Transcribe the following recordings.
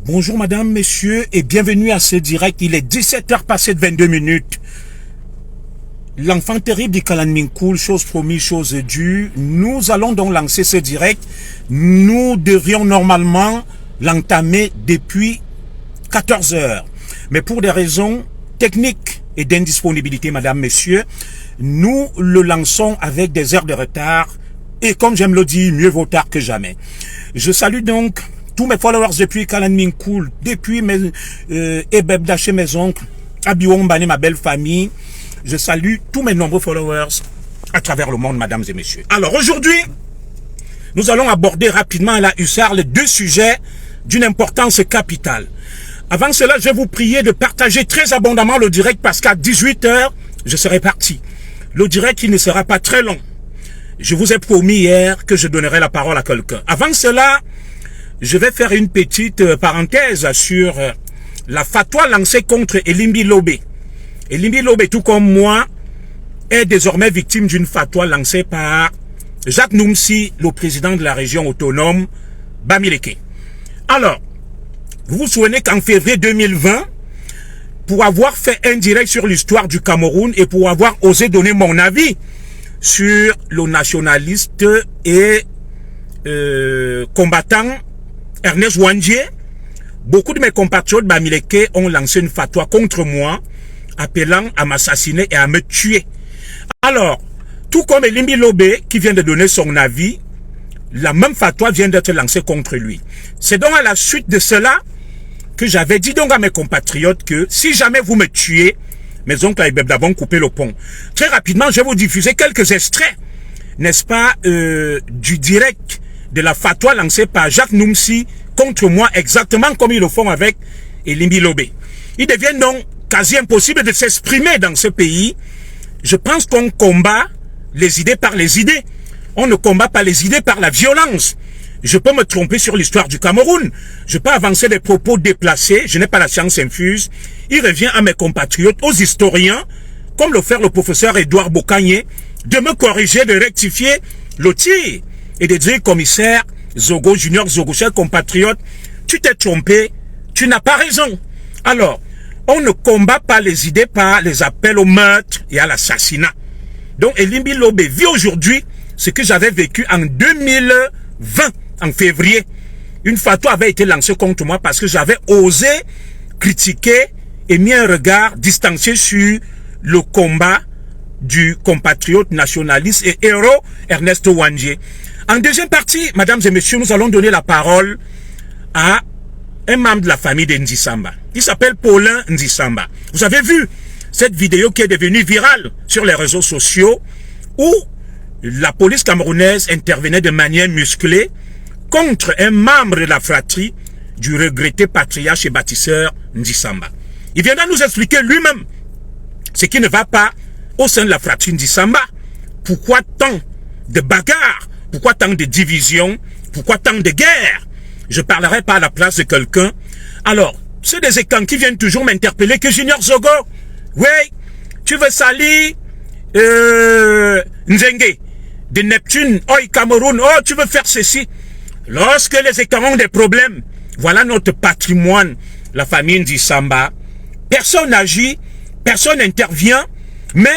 Bonjour madame, messieurs et bienvenue à ce direct. Il est 17h passé de 22 minutes. L'enfant terrible du Kalan Minkoul, chose promise, chose due. Nous allons donc lancer ce direct. Nous devrions normalement l'entamer depuis 14h. Mais pour des raisons techniques et d'indisponibilité, madame, messieurs, nous le lançons avec des heures de retard. Et comme j'aime le dire, mieux vaut tard que jamais. Je salue donc tous mes followers depuis Kalan Minkoul, depuis mes Ebeb Daché, mes oncles, Abiwombane, ma belle famille. Je salue tous mes nombreux followers à travers le monde, mesdames et messieurs. Alors aujourd'hui, nous allons aborder rapidement à la hussarde les deux sujets d'une importance capitale. Avant cela, je vais vous prier de partager très abondamment le direct parce qu'à 18h, je serai parti. Le direct, il ne sera pas très long. Je vous ai promis hier que je donnerai la parole à quelqu'un. Avant cela, je vais faire une petite parenthèse sur la fatwa lancée contre Elimbi Lobé. Elimbi Lobé, tout comme moi, est désormais victime d'une fatwa lancée par Jacques Noumsi, le président de la région autonome Bamileke. Alors, vous vous souvenez qu'en février 2020, pour avoir fait un direct sur l'histoire du Cameroun et pour avoir osé donner mon avis sur le nationaliste et combattant Ernest Ouandjé, beaucoup de mes compatriotes Bamileke ont lancé une fatwa contre moi, appelant à m'assassiner et à me tuer. Alors, tout comme Elimbi Lobé, qui vient de donner son avis, la même fatwa vient d'être lancée contre lui. C'est donc à la suite de cela que j'avais dit donc à mes compatriotes que si jamais vous me tuez, mes oncles vont couper le pont. Très rapidement, je vais vous diffuser quelques extraits, n'est-ce pas, du direct de la fatwa lancée par Jacques Noumsi contre moi, exactement comme ils le font avec Elimbi Lobé. Il devient donc quasi impossible de s'exprimer dans ce pays. Je pense qu'on combat les idées par les idées. On ne combat pas les idées par la violence. Je peux me tromper sur l'histoire du Cameroun. Je peux avancer des propos déplacés. Je n'ai pas la science infuse. Il revient à mes compatriotes, aux historiens, comme le fait le professeur Edouard Bokanye, de me corriger, de rectifier le tir et de dire, commissaire Zogo, junior Zogo, cher compatriote, tu t'es trompé, tu n'as pas raison. Alors, on ne combat pas les idées par les appels au meurtre et à l'assassinat. Donc, Elimbi Lobé vit aujourd'hui ce que j'avais vécu en 2020, en février. Une fatwa avait été lancée contre moi parce que j'avais osé critiquer et mis un regard distancié sur le combat du compatriote nationaliste et héros Ernest Ouandjé. En deuxième partie, mesdames et messieurs, nous allons donner la parole à un membre de la famille de Nzisamba. Il s'appelle Paulin Nzisamba. Vous avez vu cette vidéo qui est devenue virale sur les réseaux sociaux où la police camerounaise intervenait de manière musclée contre un membre de la fratrie du regretté patriarche et bâtisseur Nzisamba. Il viendra nous expliquer lui-même ce qui ne va pas au sein de la fratrie Nzisamba. Pourquoi tant de bagarres? Pourquoi tant de divisions? Pourquoi tant de guerres? Je parlerai pas à la place de quelqu'un. Alors, ceux des écans qui viennent toujours m'interpeller que Junior Zogo, oui, tu veux salir Nzenge de Neptune, oh Cameroun, oh tu veux faire ceci. Lorsque les écans ont des problèmes, voilà notre patrimoine, la famille Nzisamba. Personne n'agit, personne n'intervient, mais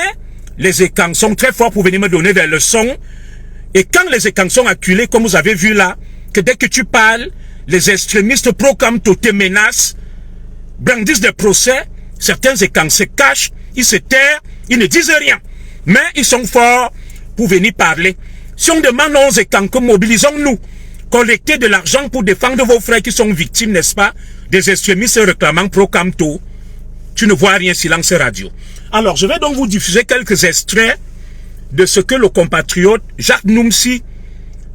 les écans sont très forts pour venir me donner des leçons. Et quand les écans sont acculés, comme vous avez vu là, que dès que tu parles, les extrémistes pro-Camto te menacent, brandissent des procès, certains écans se cachent, ils se tairent, ils ne disent rien. Mais ils sont forts pour venir parler. Si on demande aux écans que mobilisons-nous, collectez de l'argent pour défendre vos frères qui sont victimes, n'est-ce pas, des extrémistes réclamant pro-Camto, tu ne vois rien, silence radio. Alors, je vais donc vous diffuser quelques extraits de ce que le compatriote Jacques Noumsi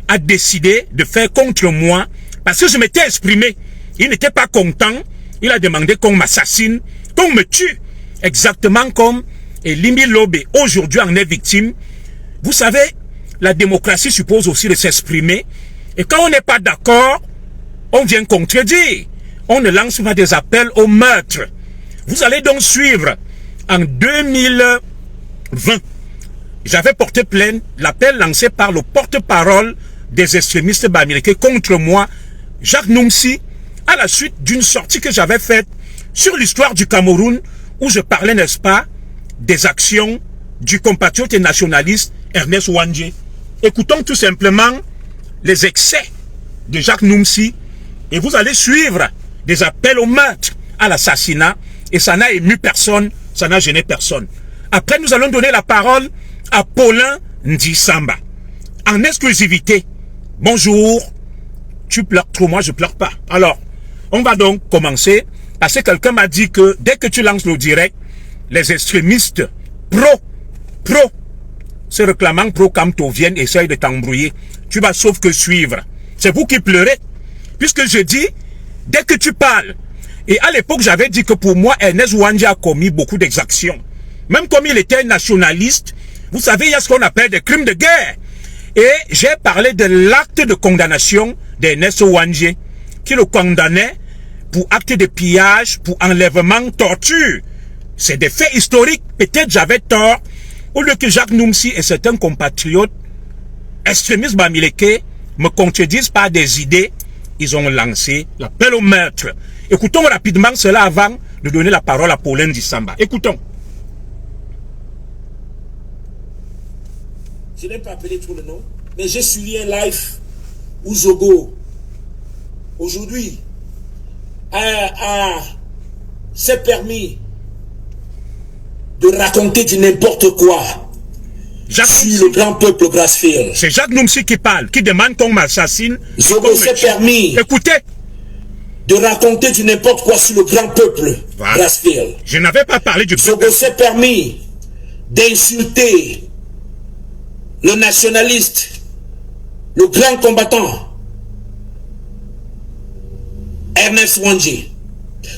a décidé de faire contre moi, parce que je m'étais exprimé. Il n'était pas content. Il a demandé qu'on m'assassine, qu'on me tue. Exactement comme Elimbi Lobé aujourd'hui en est victime. Vous savez, la démocratie suppose aussi de s'exprimer. Et quand on n'est pas d'accord, on vient contredire. On ne lance pas des appels au meurtre. Vous allez donc suivre en 2020. J'avais porté plainte, l'appel lancé par le porte-parole des extrémistes Bamileke contre moi, Jacques Noumsi, à la suite d'une sortie que j'avais faite sur l'histoire du Cameroun, où je parlais, n'est-ce pas, des actions du compatriote et nationaliste Ernest Ouandjé. Écoutons tout simplement les excès de Jacques Noumsi et vous allez suivre des appels au meurtre, à l'assassinat, et ça n'a ému personne, ça n'a gêné personne. Après, nous allons donner la parole à Paulin Ndisamba, en exclusivité. Bonjour, tu pleures trop, moi je pleure pas. Alors, on va donc commencer, parce que quelqu'un m'a dit que dès que tu lances le direct, les extrémistes se réclamant pro-Camto viennent essayer de t'embrouiller. Tu vas sauf que suivre. C'est vous qui pleurez. Puisque je dis, dès que tu parles, et à l'époque j'avais dit que pour moi, Ernest Ouandjé a commis beaucoup d'exactions. Même comme il était nationaliste, vous savez, il y a ce qu'on appelle des crimes de guerre. Et j'ai parlé de l'acte de condamnation d'Ernest Ouandjé, qui le condamnait pour acte de pillage, pour enlèvement, torture. C'est des faits historiques. Peut-être j'avais tort. Au lieu que Jacques Noumsi et certains compatriotes extrémistes bamileke me contredisent par des idées, ils ont lancé l'appel au meurtre. Écoutons rapidement cela avant de donner la parole à Paulin Ndisamba. Écoutons. Je n'ai pas appelé trop le nom, mais j'ai suivi un live où Zogo, aujourd'hui, s'est permis de raconter du n'importe quoi sur le grand peuple Grassfield. C'est Jacques Noumsi qui parle, qui demande qu'on m'assassine. Zogo s'est permis de raconter du n'importe quoi sur le grand peuple Grassfield. Je n'avais pas parlé du peuple. Zogo s'est permis d'insulter le nationaliste, le grand combattant, Ernest Ouandjé.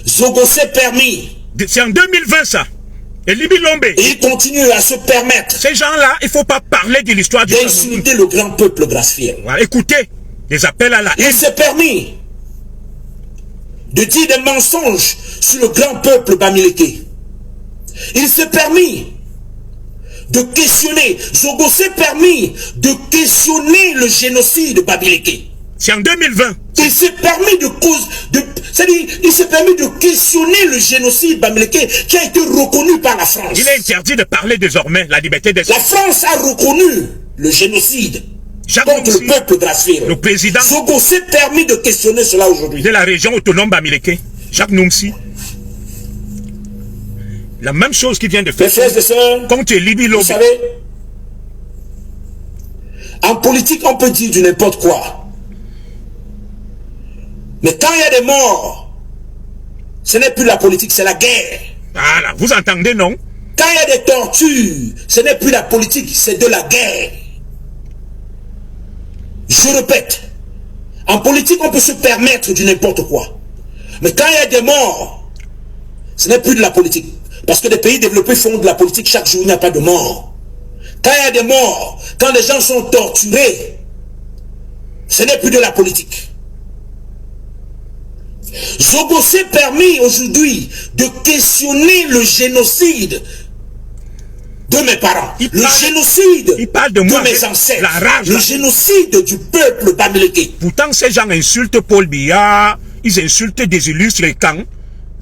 Zogo s'est permis. C'est en 2020 ça. Et Libi Lombe. Et il continue à se permettre. Ces gens-là, il ne faut pas parler de l'histoire du Cameroun. D'insulter le grand peuple Grassfield. Voilà, écoutez, des appels à la haine. Il s'est permis de dire des mensonges sur le grand peuple bamileke. Il s'est permis de questionner. Zogo s'est permis de questionner le génocide bamileke. C'est en 2020. Il s'est permis il s'est permis de questionner le génocide bamileke qui a été reconnu par la France. Il est interdit de parler désormais la liberté d'expression. La France a reconnu le génocide contre le peuple Grassfield. Le président Zogo s'est permis de questionner cela aujourd'hui. De la région autonome bamileke, Jacques Noumsi. La même chose qu'il vient de faire. Mes frères et sœurs, contre Libi Lombe. Vous savez, en politique, on peut dire du n'importe quoi. Mais quand il y a des morts, ce n'est plus la politique, c'est la guerre. Voilà, vous entendez, non? Quand il y a des tortures, ce n'est plus la politique, c'est de la guerre. Je répète, en politique, on peut se permettre du n'importe quoi. Mais quand il y a des morts, ce n'est plus de la politique. Parce que les pays développés font de la politique chaque jour, il n'y a pas de mort. Quand il y a des morts, quand les gens sont torturés, ce n'est plus de la politique. Zogo s'est permis aujourd'hui de questionner le génocide de mes parents, génocide de mes ancêtres, le génocide du peuple bamileke. Pourtant, ces gens insultent Paul Biya, ils insultent des illustres camps.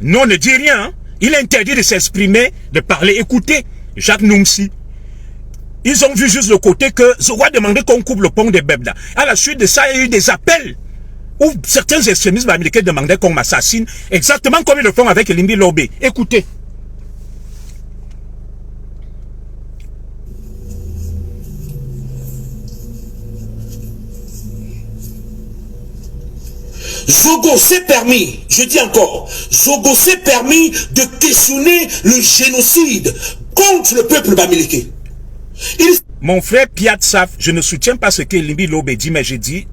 Non, ne dit rien. Hein. Il est interdit de s'exprimer, de parler. Écoutez, Jacques Noumsi. Ils ont vu juste le côté que Zogo a demandé qu'on coupe le pont de Bebda. À la suite de ça, il y a eu des appels où certains extrémistes américains demandaient qu'on m'assassine, exactement comme ils le font avec Limbi Lombe. Écoutez. Zogo s'est permis, je dis encore, Zogo s'est permis de questionner le génocide contre le peuple bamileke. Mon frère Piatsaf, je ne soutiens pas ce que Limbi Lombe dit, mais je dis,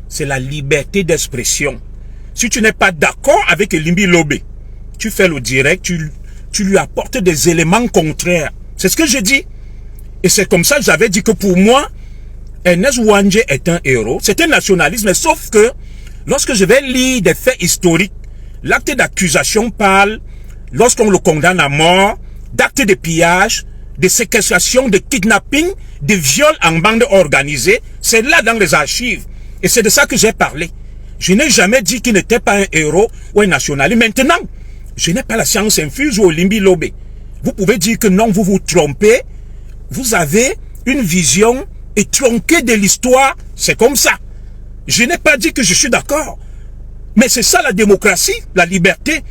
c'est la liberté d'expression. Si tu n'es pas d'accord avec Limbi Lombe, tu fais le direct, tu lui apportes des éléments contraires. C'est ce que je dis. Et c'est comme ça que j'avais dit que pour moi, Ernest Ouandjé est un héros. C'est un nationaliste, mais sauf que lorsque je vais lire des faits historiques, l'acte d'accusation parle, lorsqu'on le condamne à mort, d'actes de pillage, de séquestration, de kidnapping, de viol en bande organisée. C'est là dans les archives. Et c'est de ça que j'ai parlé. Je n'ai jamais dit qu'il n'était pas un héros ou un nationaliste. Maintenant, je n'ai pas la science infuse ou Limbi Lobé. Vous pouvez dire que non, vous vous trompez. Vous avez une vision étronquée de l'histoire. C'est comme ça. Je n'ai pas dit que je suis d'accord. Mais c'est ça la démocratie, la liberté.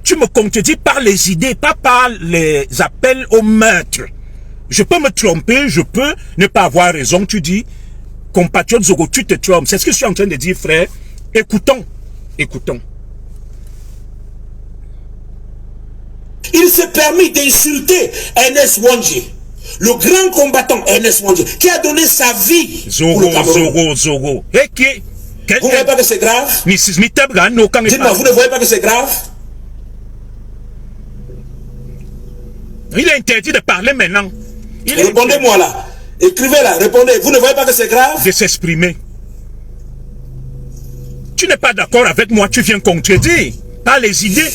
Tu me contredis par les idées, pas par les appels au meurtre. Je peux me tromper, je peux ne pas avoir raison. Tu dis, compatriote Zogo, tu te trompes. C'est ce que je suis en train de dire, frère. Écoutons, écoutons. Il s'est permis d'insulter Ernest Wandje, le grand combattant Ernest Wandje, qui a donné sa vie pour le Cameroun. Zogo. Vous ne voyez pas que c'est grave? Dites-moi, vous ne voyez pas que c'est grave? Il est interdit de parler maintenant. Répondez-moi là. Écrivez là, répondez. Vous ne voyez pas que c'est grave? De s'exprimer. Tu n'es pas d'accord avec moi, tu viens contredire. Par les idées.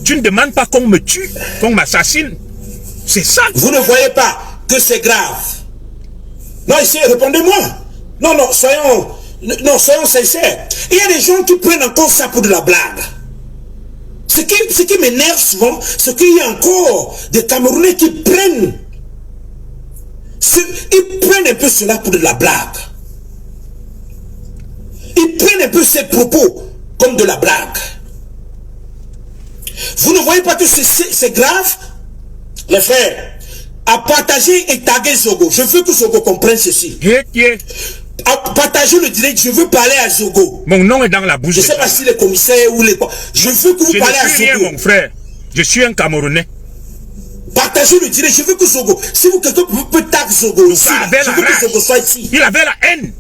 Tu ne demandes pas qu'on me tue, qu'on m'assassine. C'est ça. Vous ne voyez pas que c'est grave? Non, ici, répondez-moi. Non, soyons sincères. Il y a des gens qui prennent encore ça pour de la blague. Ce qui m'énerve souvent, c'est qu'il y a encore des Camerounais qui prennent un peu cela pour de la blague. Ils prennent un peu ces propos comme de la blague. Vous ne voyez pas que c'est grave? Les frères, à partager et taguer Zogo. Je veux que Zogo comprenne ceci. À partager le direct, je veux parler à Zogo. Mon nom est dans la bouche. Je ne sais pas si les commissaires ou les... Je veux que vous parlez à Zogo. Je ne suis rien, mon frère. Je suis un Camerounais. Partagez le direct, je veux que Zogo... Si vous quelqu'un peut taguer Zogo ici, je veux que Zogo soit ici. Il avait la haine.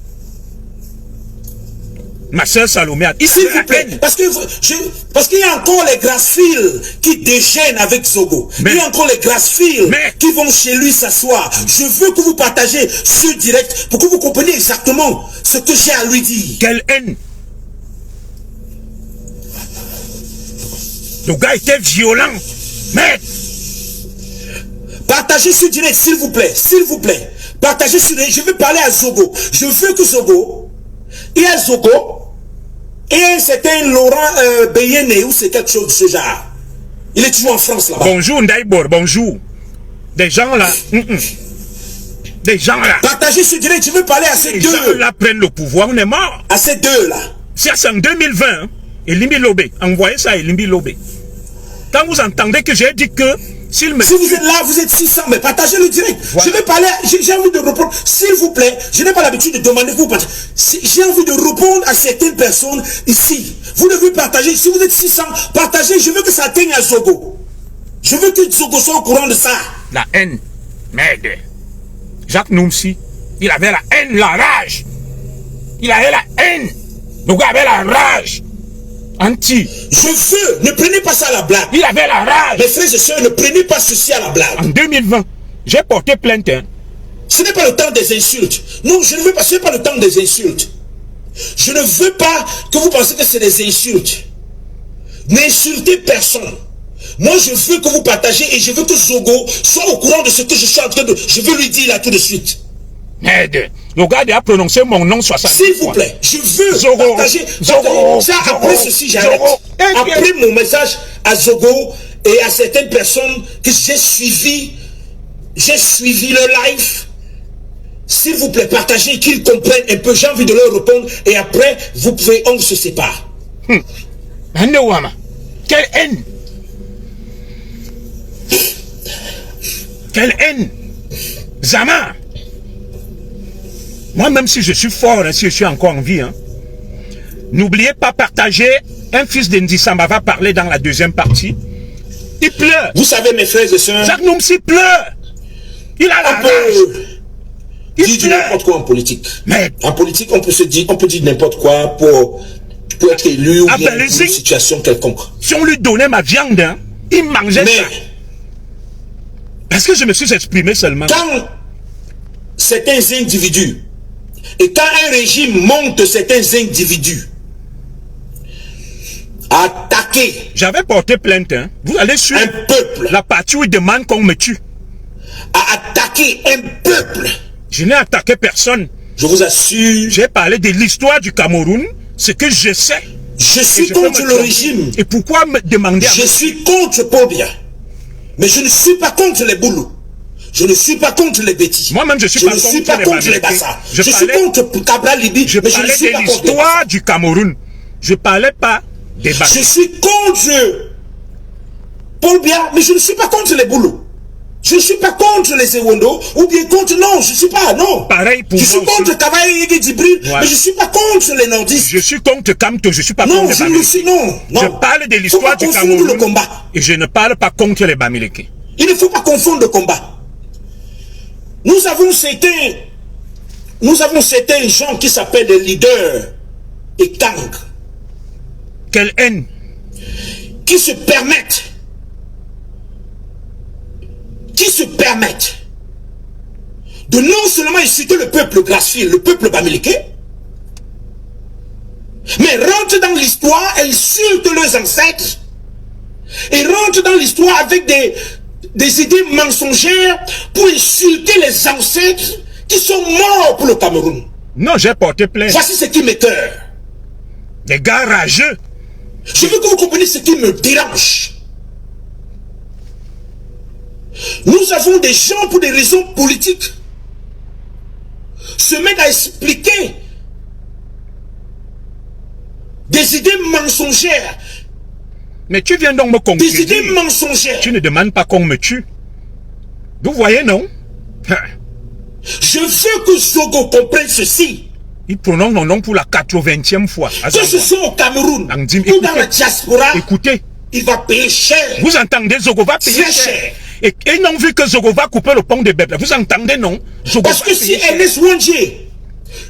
Ma soeur Salomé, s'il vous plaît, parce qu'il y a encore les grasses-files qui déchaînent avec Zogo. Il y a encore les grasses-files qui vont chez lui s'asseoir. Je veux que vous partagez ce direct pour que vous compreniez exactement ce que j'ai à lui dire. Quelle haine! Le gars était violent. Mais partagez ce direct, s'il vous plaît. S'il vous plaît. Partagez ce direct. Je veux parler à Zogo. Je veux que Zogo... Il y a Zogo et un certain Laurent Beyene ou c'est quelque chose de ce genre. Il est toujours en France là-bas. Bonjour Ndaïbor, bonjour. Des gens là. Des gens là. Partagez ce direct, je veux parler à ces deux. Les gens là prennent le pouvoir, on est mort. À ces deux là. C'est en 2020. Hein, et Limbi Lobé. Envoyez ça à Limbi Lobé. Quand vous entendez que j'ai dit que si vous êtes là, vous êtes 600, mais partagez le direct. Voilà. Je vais parler, j'ai envie de répondre, s'il vous plaît, je n'ai pas l'habitude de demander que vous partagez. J'ai envie de répondre à certaines personnes ici. Vous devez partager, si vous êtes 600, partagez, je veux que ça atteigne à Zogo. Je veux que Zogo soit au courant de ça. La haine, merde. Jacques Noumsi, il avait la haine, la rage. Il avait la haine. Le gars avait la rage. Anti. Je veux, ne prenez pas ça à la blague. Il avait la rage. Mes frères et sœurs, ne prenez pas ceci à la blague. En 2020, j'ai porté plainte. Hein. Ce n'est pas le temps des insultes. Non, je ne veux pas, ce n'est pas le temps des insultes. Je ne veux pas que vous pensiez que c'est des insultes. N'insultez personne. Moi, je veux que vous partagez et je veux que Zogo soit au courant de ce que je suis en train de... Je veux lui dire là tout de suite. Merde. Le gars a prononcé mon nom 60 fois. S'il vous plaît, je veux Zogo, partager. Zogo, ça, après ceci, j'arrête. Après mon message à Zogo et à certaines personnes que j'ai suivi le live. S'il vous plaît, partagez, qu'ils comprennent un peu. J'ai envie de leur répondre et après, vous pouvez, on se sépare. Quelle haine! Quelle haine! Zama! Moi, même si je suis fort, hein, si je suis encore en vie, hein, n'oubliez pas partager. Un fils d'Indisamba va parler dans la deuxième partie. Il pleure. Vous savez, mes frères et sœurs, Jacques Noumsi pleure. Il a la rage. Il dit n'importe quoi en politique. Mais en politique, on peut dire n'importe quoi pour être élu ou bien une situation quelconque. Si on lui donnait ma viande, hein, il mangeait ça. Est-ce que je me suis exprimé seulement? Quand certains individus et quand un régime monte certains individus à attaquer, j'avais porté plainte, hein. Vous allez sur un peuple, la partie où il demande qu'on me tue, à attaquer un peuple. Je n'ai attaqué personne. Je vous assure. J'ai parlé de l'histoire du Cameroun ce que je sais. Je suis contre le régime. Et pourquoi me demander Je suis contre Paul Biya. Mais je ne suis pas contre les Boulous. Je ne suis pas contre les Bétis. Moi-même, je ne suis pas contre les Bassa. Je suis contre Cabral Libi, mais je ne suis pas contre l'histoire du Cameroun. Je ne parlais pas des Bassa. Je suis contre Paul Biya, mais je ne suis pas contre les Boulous. Je ne suis pas contre les Ewondo, ou bien contre, non, je ne suis pas, non. Pareil pour moi. Je suis contre Kavaï Yegi Djibril, mais je ne suis pas contre les nordistes. Je suis contre Kamto, je ne suis pas non, contre les Bamileke. Non, je parle de l'histoire du Cameroun. Le combat. Et je ne parle pas contre les Bamileke. Il ne faut pas confondre le combat. Nous avons certains gens qui s'appellent des leaders et Kang. Quelle haine. Qui se permettent de non seulement insulter le peuple gracieux, le peuple bamileke, mais rentrent dans l'histoire, insultent leurs ancêtres, et rentrent dans l'histoire avec des idées mensongères pour insulter les ancêtres qui sont morts pour le Cameroun. Non, j'ai porté plainte. Voici ce qui m'écoeure. Des gars rageux. Je veux que vous compreniez ce qui me dérange. Nous avons des gens, pour des raisons politiques, se mettent à expliquer des idées mensongères. Mais tu viens donc me conclure. Des idées mensongères. Tu ne demandes pas qu'on me tue. Vous voyez, non? Je veux que Zogo comprenne ceci. Il prononce mon nom pour la 80e fois. Que ce soit au Cameroun ou dans la diaspora, écoutez, il va payer cher. Vous entendez, Zogo va payer cher. Et ils n'ont vu que Zogo va couper le pont de Bèble. Vous entendez, non? Zogo parce que si Ernest Ouandjé,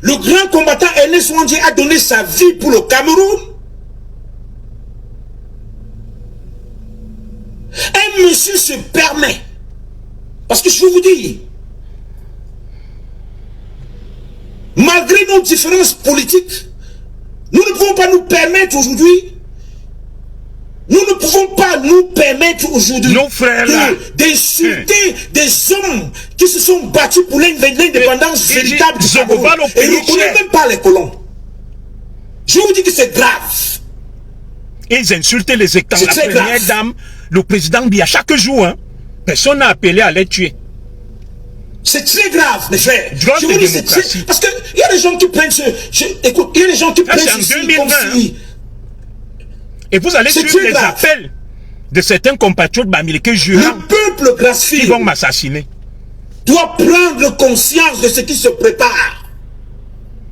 le grand combattant Ernest Ouandjé a donné sa vie pour le Cameroun, un monsieur se permet, parce que je veux vous dire, malgré nos différences politiques, nous ne pouvons pas nous permettre aujourd'hui, nos frères d'insulter des hommes qui se sont battus pour l'indépendance véritable du Cameroun et ne connaissent même pas les colons. Je vous dis que c'est grave. Ils insultaient les états, la première dame, le président Biya chaque jour. Hein. Personne n'a appelé à les tuer. C'est très grave, mes frères. Je vous dis, c'est très... Parce qu'il y a des gens qui prennent écoute, il y a des gens qui prennent ceci comme si... Et vous allez suivre les appels de certains compatriotes bamileke jurant le peuple gracieux qui vont m'assassiner. Doit prendre conscience de ce qui se prépare.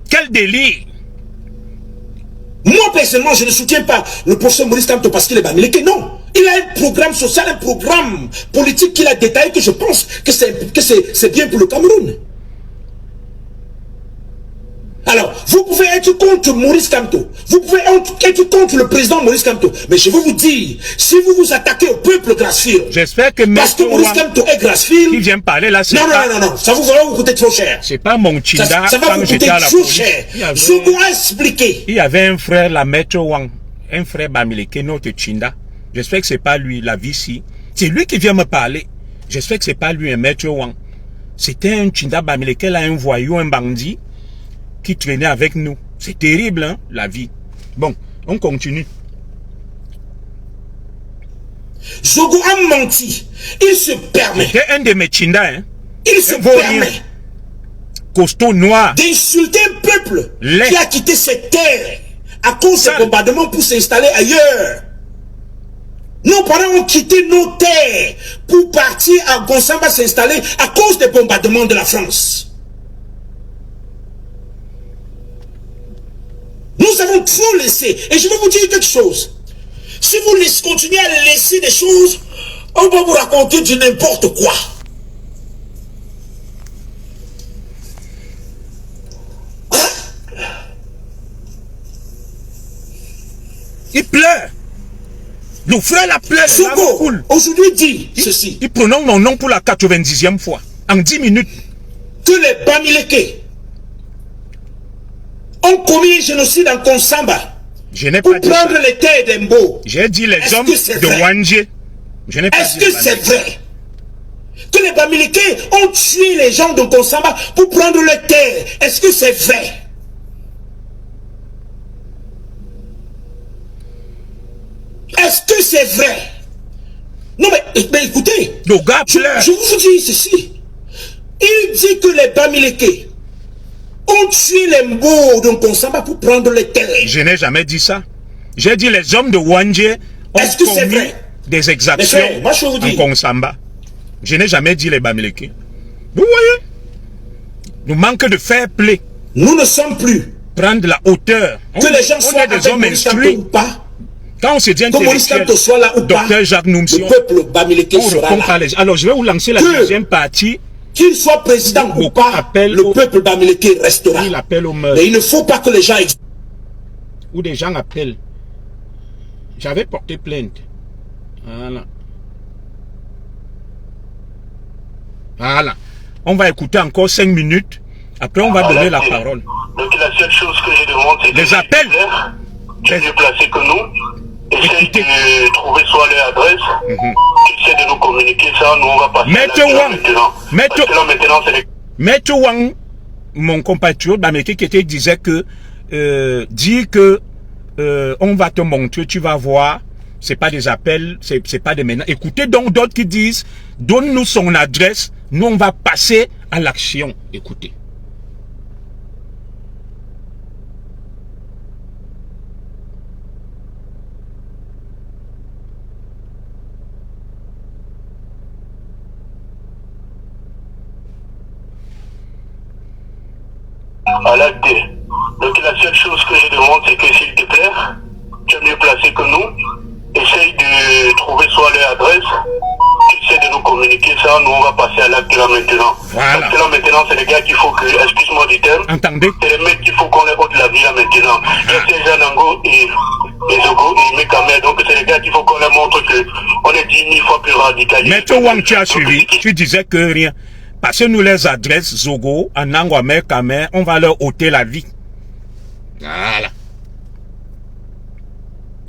Quel délire! Moi, personnellement, je ne soutiens pas le professeur Maurice Kamto parce qu'il est bamileke, non. Il a un programme social, un programme politique qu'il a détaillé que je pense que c'est bien pour le Cameroun. Alors, vous pouvez être contre Maurice Kamto, vous pouvez être contre le président Maurice Kamto, mais je veux vous dire, si vous vous attaquez au peuple gracieux, j'espère que parce que Maurice Kamto est gracieux, qui vient parler là, c'est non, ça va vous coûter trop cher. C'est pas mon Chinda, ça va vous coûter trop cher. Je dois expliquer. Il y avait un frère, la maître Wang, un frère bamileke, notre Chinda. J'espère que c'est pas lui, la vici. C'est lui qui vient me parler. J'espère que c'est pas lui, un maître Wang. C'était un Chinda bamileke, là, un voyou, un bandit, qui traînait avec nous. C'est terrible, hein, la vie. Bon, on continue. Zogo a menti. Il se permet. C'était un de mes Chinda, hein. Il se permet. Costaud noir. D'insulter un peuple qui a quitté ses terres à cause des bombardements pour s'installer ailleurs. Nos parents ont quitté nos terres pour partir à Gonsamba s'installer à cause des bombardements de la France. Nous avons trop laissé. Et je vais vous dire quelque chose. Si vous continuez à laisser des choses, on va vous raconter du n'importe quoi. Il pleure. Le frère la pleure. Zogo, aujourd'hui dit ceci. Il prononce mon nom pour la 90e fois. En 10 minutes. Que les Bamileke ont commis un génocide en Konsamba pour prendre les terres d'Embo. J'ai dit les hommes de Ouandjé. Est-ce que c'est vrai que les Bamileke ont tué les gens de Konsamba pour prendre les terres? Est-ce que c'est vrai? Est-ce que c'est vrai? Non, mais écoutez, Le gars je pleure. vous dis ceci. Il dit que les Bamileke ont tué les Mbo de Nkonsamba pour prendre les terres. Je n'ai jamais dit ça. J'ai dit les hommes de Wandje ont Est-ce que c'est commis vrai? des exactions Mais frère, moi, je vous dis. en Konsamba. Je n'ai jamais dit les Bamileke. Vous voyez? Nous manque de fair play. Nous ne sommes plus. Prendre la hauteur. Que les gens on soient est des avec hommes Maurice Kamto instruits. ou pas. Quand on se dit Que Maurice intellectuel, Kamto soit là ou pas. docteur Jacques Noumsion, Le peuple Bamileke on sera répond là. par les... Alors, je vais vous lancer la Que- deuxième partie. Qu'il soit président ou Beaucoup pas, appellent le au- peuple Bamileke restera. Il appelle au meurtre. Mais il ne faut pas que les gens... Ou des gens appellent. J'avais porté plainte. Voilà. Voilà. On va écouter encore 5 minutes. Après, on va donner la parole. Donc la seule chose que je demande, c'est que Les appels. tu es mieux placé que nous. Essaye de trouver soit leur adresse. Essaye de nous communiquer ça. Nous, on va passer Maître à l'acte Wang. maintenant. Maître- Parce que là, maintenant, c'est les... Maître Wang, mon compatriote Bamileke qui était, disait que dit que on va te montrer, tu vas voir, c'est pas des appels, c'est pas des menaces. Écoutez donc d'autres qui disent, donne-nous son adresse, nous on va passer à l'action. Écoutez. à l'acte. Donc la seule chose que je demande, c'est que s'il te plaît, tu es mieux placé que nous. Essaye de trouver soit leur adresse. Essaye de nous communiquer ça. Nous, on va passer à l'acte là maintenant. Voilà. Parce que là maintenant, c'est les gars qu'il faut que, excuse-moi du terme, Entendez? c'est les mecs qu'il faut qu'on les ôte la vie là maintenant. Il y a ces gens Nango et Zogo et Mekame. Donc c'est les gars qu'il faut qu'on leur montre que on est 10 000 fois plus radicalisés. Maître Wang, tu as Donc, suivi, tu disais que rien. Passez-nous les adresses Zogo, Anangwa, Mekame, on va leur ôter la vie. Voilà.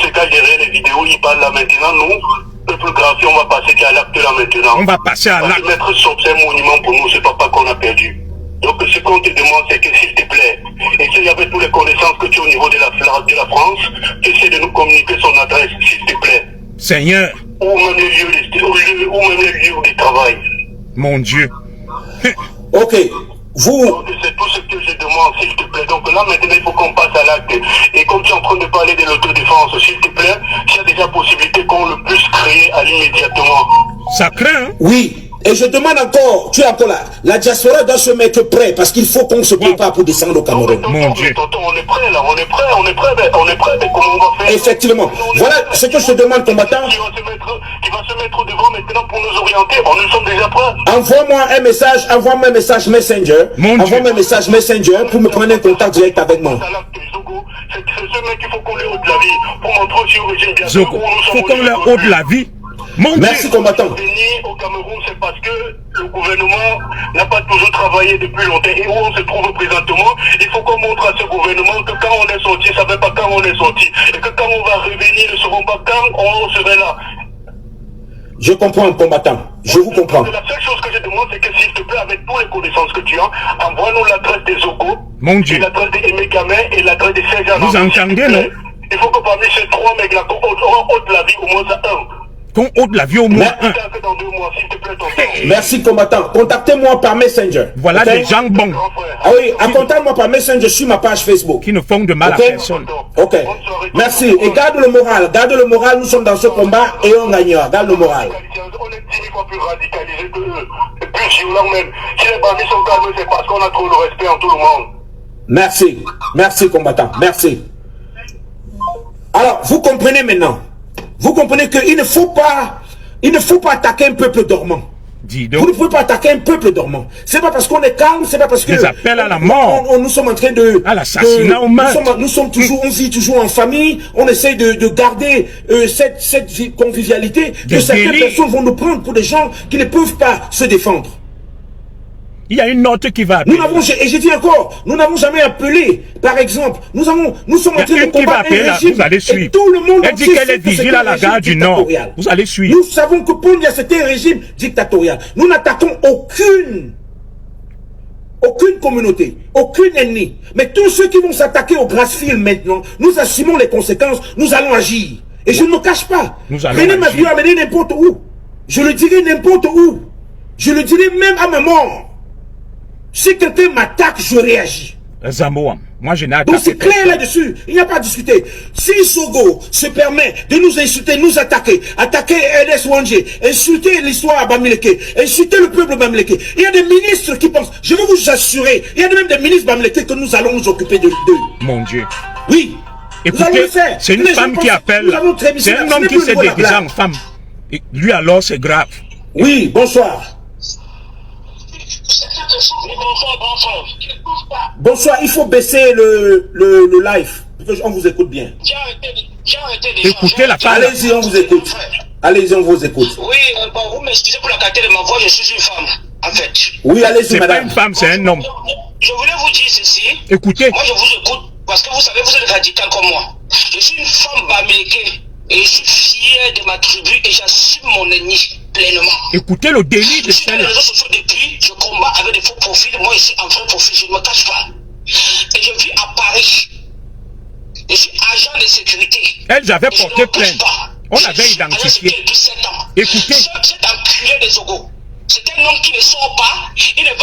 C'est qu'à gérer les vidéos, ils parlent là maintenant, nous, le plus grave, on va passer à l'acte là maintenant. On va passer à Parce l'acte. que mettre sur ces monuments pour nous, c'est pas qu'on a perdu. Donc ce qu'on te demande, c'est que s'il te plaît, essaye avec toutes les connaissances que tu as au niveau de la France, tu essaies de nous communiquer son adresse, s'il te plaît. Seigneur, Ou même les lieux de travail. mon Dieu. Ok, vous... Donc c'est tout ce que je demande, s'il te plaît. Donc là, maintenant, il faut qu'on passe à l'acte. Et comme tu es en train de parler de l'autodéfense, s'il te plaît, s'il y a déjà possibilité qu'on le puisse créer à l'immédiatement. Ça craint, hein? Oui, et je demande encore, tu es encore là, la diaspora doit se mettre prêt parce qu'il faut qu'on se prépare pour descendre au Cameroun. Mon Dieu. Tonton, on est prêt là, on est prêt, mais comment on va faire? Effectivement. Voilà ce que je te demande, combattant. Qui va se mettre devant maintenant pour nous orienter. Nous sommes déjà prêts. Envoie-moi un message Messenger. Mon Envoie-moi Dieu. un message Messenger pour me prendre un contact direct avec moi. C'est ce mec qu'il faut qu'on lui ôte la vie pour montrer aussi au régime bien Zogo, faut qu'on leur ôte la vie. Mon Merci, Dieu. combattant. Venir au Cameroun, c'est parce que le gouvernement n'a pas toujours travaillé depuis longtemps. Et où on se trouve présentement, il faut qu'on montre à ce gouvernement que quand on est sorti, ça ne savait pas quand on est sorti. Et que quand on va revenir, ils ne sauront pas quand on serait là. Je comprends, combattant. Je vous comprends. La seule chose que je demande, c'est que s'il te plaît, avec toutes les connaissances que tu as, envoie-nous l'adresse des Zogo, Mon Dieu. l'adresse des Emekame et l'adresse des Sergent. Vous entendez, non? Il faut que parmi ces trois mecs-là, qu'on ôte la vie au moins à un. Qu'on ôte la vie au moins un. Que dans 2 mois, s'il te plaît, tonton. Merci, combattant. Contactez-moi par Messenger. Voilà Ok? des gens bons Grand frère. Ah oui, contactez-moi par Messenger sur ma page Facebook. qui ne font de mal Ok. à personne. Ok. Merci. Et garde le moral. Garde le moral. Nous sommes dans ce combat et on gagnera. Garde le moral. On est 10 000 fois plus radicalisés que eux. Et plus violents même. Si les bandits sont calmes, c'est parce qu'on a trop de respect en tout le monde. Merci. Merci, combattant. Merci. Alors, vous comprenez maintenant. Vous comprenez qu'il ne faut pas attaquer un peuple dormant. Dis Vous ne donc. pouvez pas attaquer un peuple dormant. C'est pas parce qu'on est calme, c'est pas parce que... Des appels à la mort. Nous sommes en train de... À l'assassinat, au meurtre. Nous sommes toujours, on vit toujours en famille, on essaie de garder cette convivialité que Des certaines délits. personnes vont nous prendre pour des gens qui ne peuvent pas se défendre. Il y a une note qui va Nous appeler. n'avons, et je dis encore, nous n'avons jamais appelé, par exemple, nous sommes en Il train y a de une qui va combattre appeler un là, régime, vous allez et suivre. tout le monde Elle dit entier qu'elle sait est que c'est vigile un à la régime gare du Nord. dictatorial. Vous allez suivre. Nous savons que pour nous, c'était un régime dictatorial. Nous n'attaquons aucune communauté, aucune ennemie. Mais tous ceux qui vont s'attaquer au Grassfield maintenant, nous assumons les conséquences, nous allons agir. Et je ne me cache pas. René m'a vu amener n'importe où. Je le dirai n'importe où. Je le dirai même à ma mort. Si quelqu'un m'attaque, je réagis. Zamboa, moi je n'ai attaqué. Donc c'est clair là-dessus. Il n'y a pas à discuter. Si Zogo se permet de nous insulter, nous attaquer, attaquer Ernest Wandje, insulter l'histoire à Bamileke, insulter le peuple Bamileke, il y a des ministres qui pensent, je veux vous assurer, il y a même des ministres Bamileke que nous allons nous occuper d'eux. Mon Dieu. Oui. Écoutez, c'est une femme qui appelle. C'est un homme qui s'est déguisé en femme. Et lui alors, c'est grave. Oui, bonsoir. Bonsoir, il faut baisser le live. On vous écoute bien. Écoutez la femme. Allez-y, on vous écoute. Allez-y, on vous écoute. Oui, bon, vous m'excusez pour la qualité de ma voix, je suis une femme, en fait. Oui, allez-y, madame. C'est pas une femme, c'est un homme. Je voulais vous dire ceci. Écoutez. Moi, je vous écoute parce que vous savez, vous êtes radical comme moi. Je suis une femme bamileke et je suis fier de ma tribu et j'assume mon ennemi pleinement. Écoutez le délit de celle-là. Je suis dans les réseaux sociaux depuis, je combats avec des faux profils. Moi, je suis un vrai profil, je ne me cache pas. Et je vis à Paris. Je suis agent de sécurité. Elles avaient porté plainte. On avait identifié. Depuis 7 ans. Écoutez. Cet enculé de Zogo. C'est un homme qui ne sort pas. Il ne va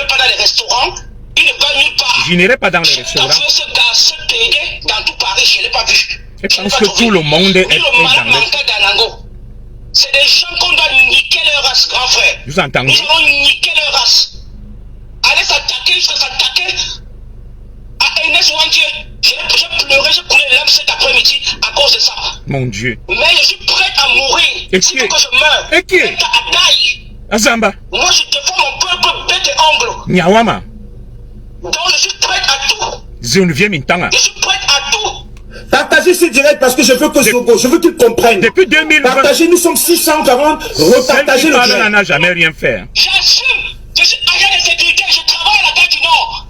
pas dans les restaurants. Il ne va nulle part. Je n'irai pas dans les restaurants. Ce pays dans tout Paris, je ne l'ai pas vu. Je pense que tout le monde est dans les... C'est des gens qu'on doit niquer leur race, grand frère. Vous entendez? Nous allons niquer leur race. Allez s'attaquer jusqu'à s'attaquer à Ernest Wandje. J'ai pleuré, j'ai coulé les larmes cet après-midi à cause de ça. Mon Dieu. Mais je suis prêt à mourir. Et si faut que je meure. Et qui? À taille. Azamba. Moi, je défends mon peuple bête et ongle. Nyawama. Donc, je suis prêt à tout. Je suis prêt à tout. Partagez ce direct parce que je veux que Zogo, je veux qu'il comprenne. Depuis 2020. Partagez, nous sommes 640. Repartagez le direct. N'a jamais rien fait. J'assume. Je suis agent de sécurité. Je travaille à la Gare du Nord.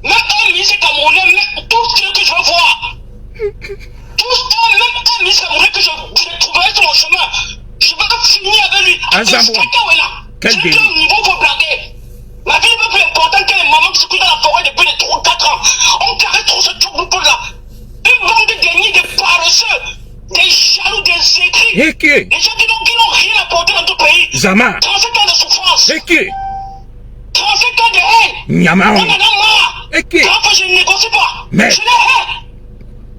Même un ministre camerounais, même tout ce que je veux voir. Même un ministre camerounais que je trouverai sur mon chemin. Je veux finir avec lui. Quel délit. Niveau pour blaguer. Ma vie est plus importante que les mamans qui se coupent dans la forêt depuis les 3-4 ans. On carré trop ce truc là. Une bande de gagnés, des paresseux, des jaloux, des écrits. Et qui? Les gens qui n'ont rien apporté dans tout pays. Zama. 35 ans de souffrance. Et qui? 35 ans de haine. Nyama. On en a marre. Et qui? Grand frère, je ne négocie pas. Mais. Je les hais.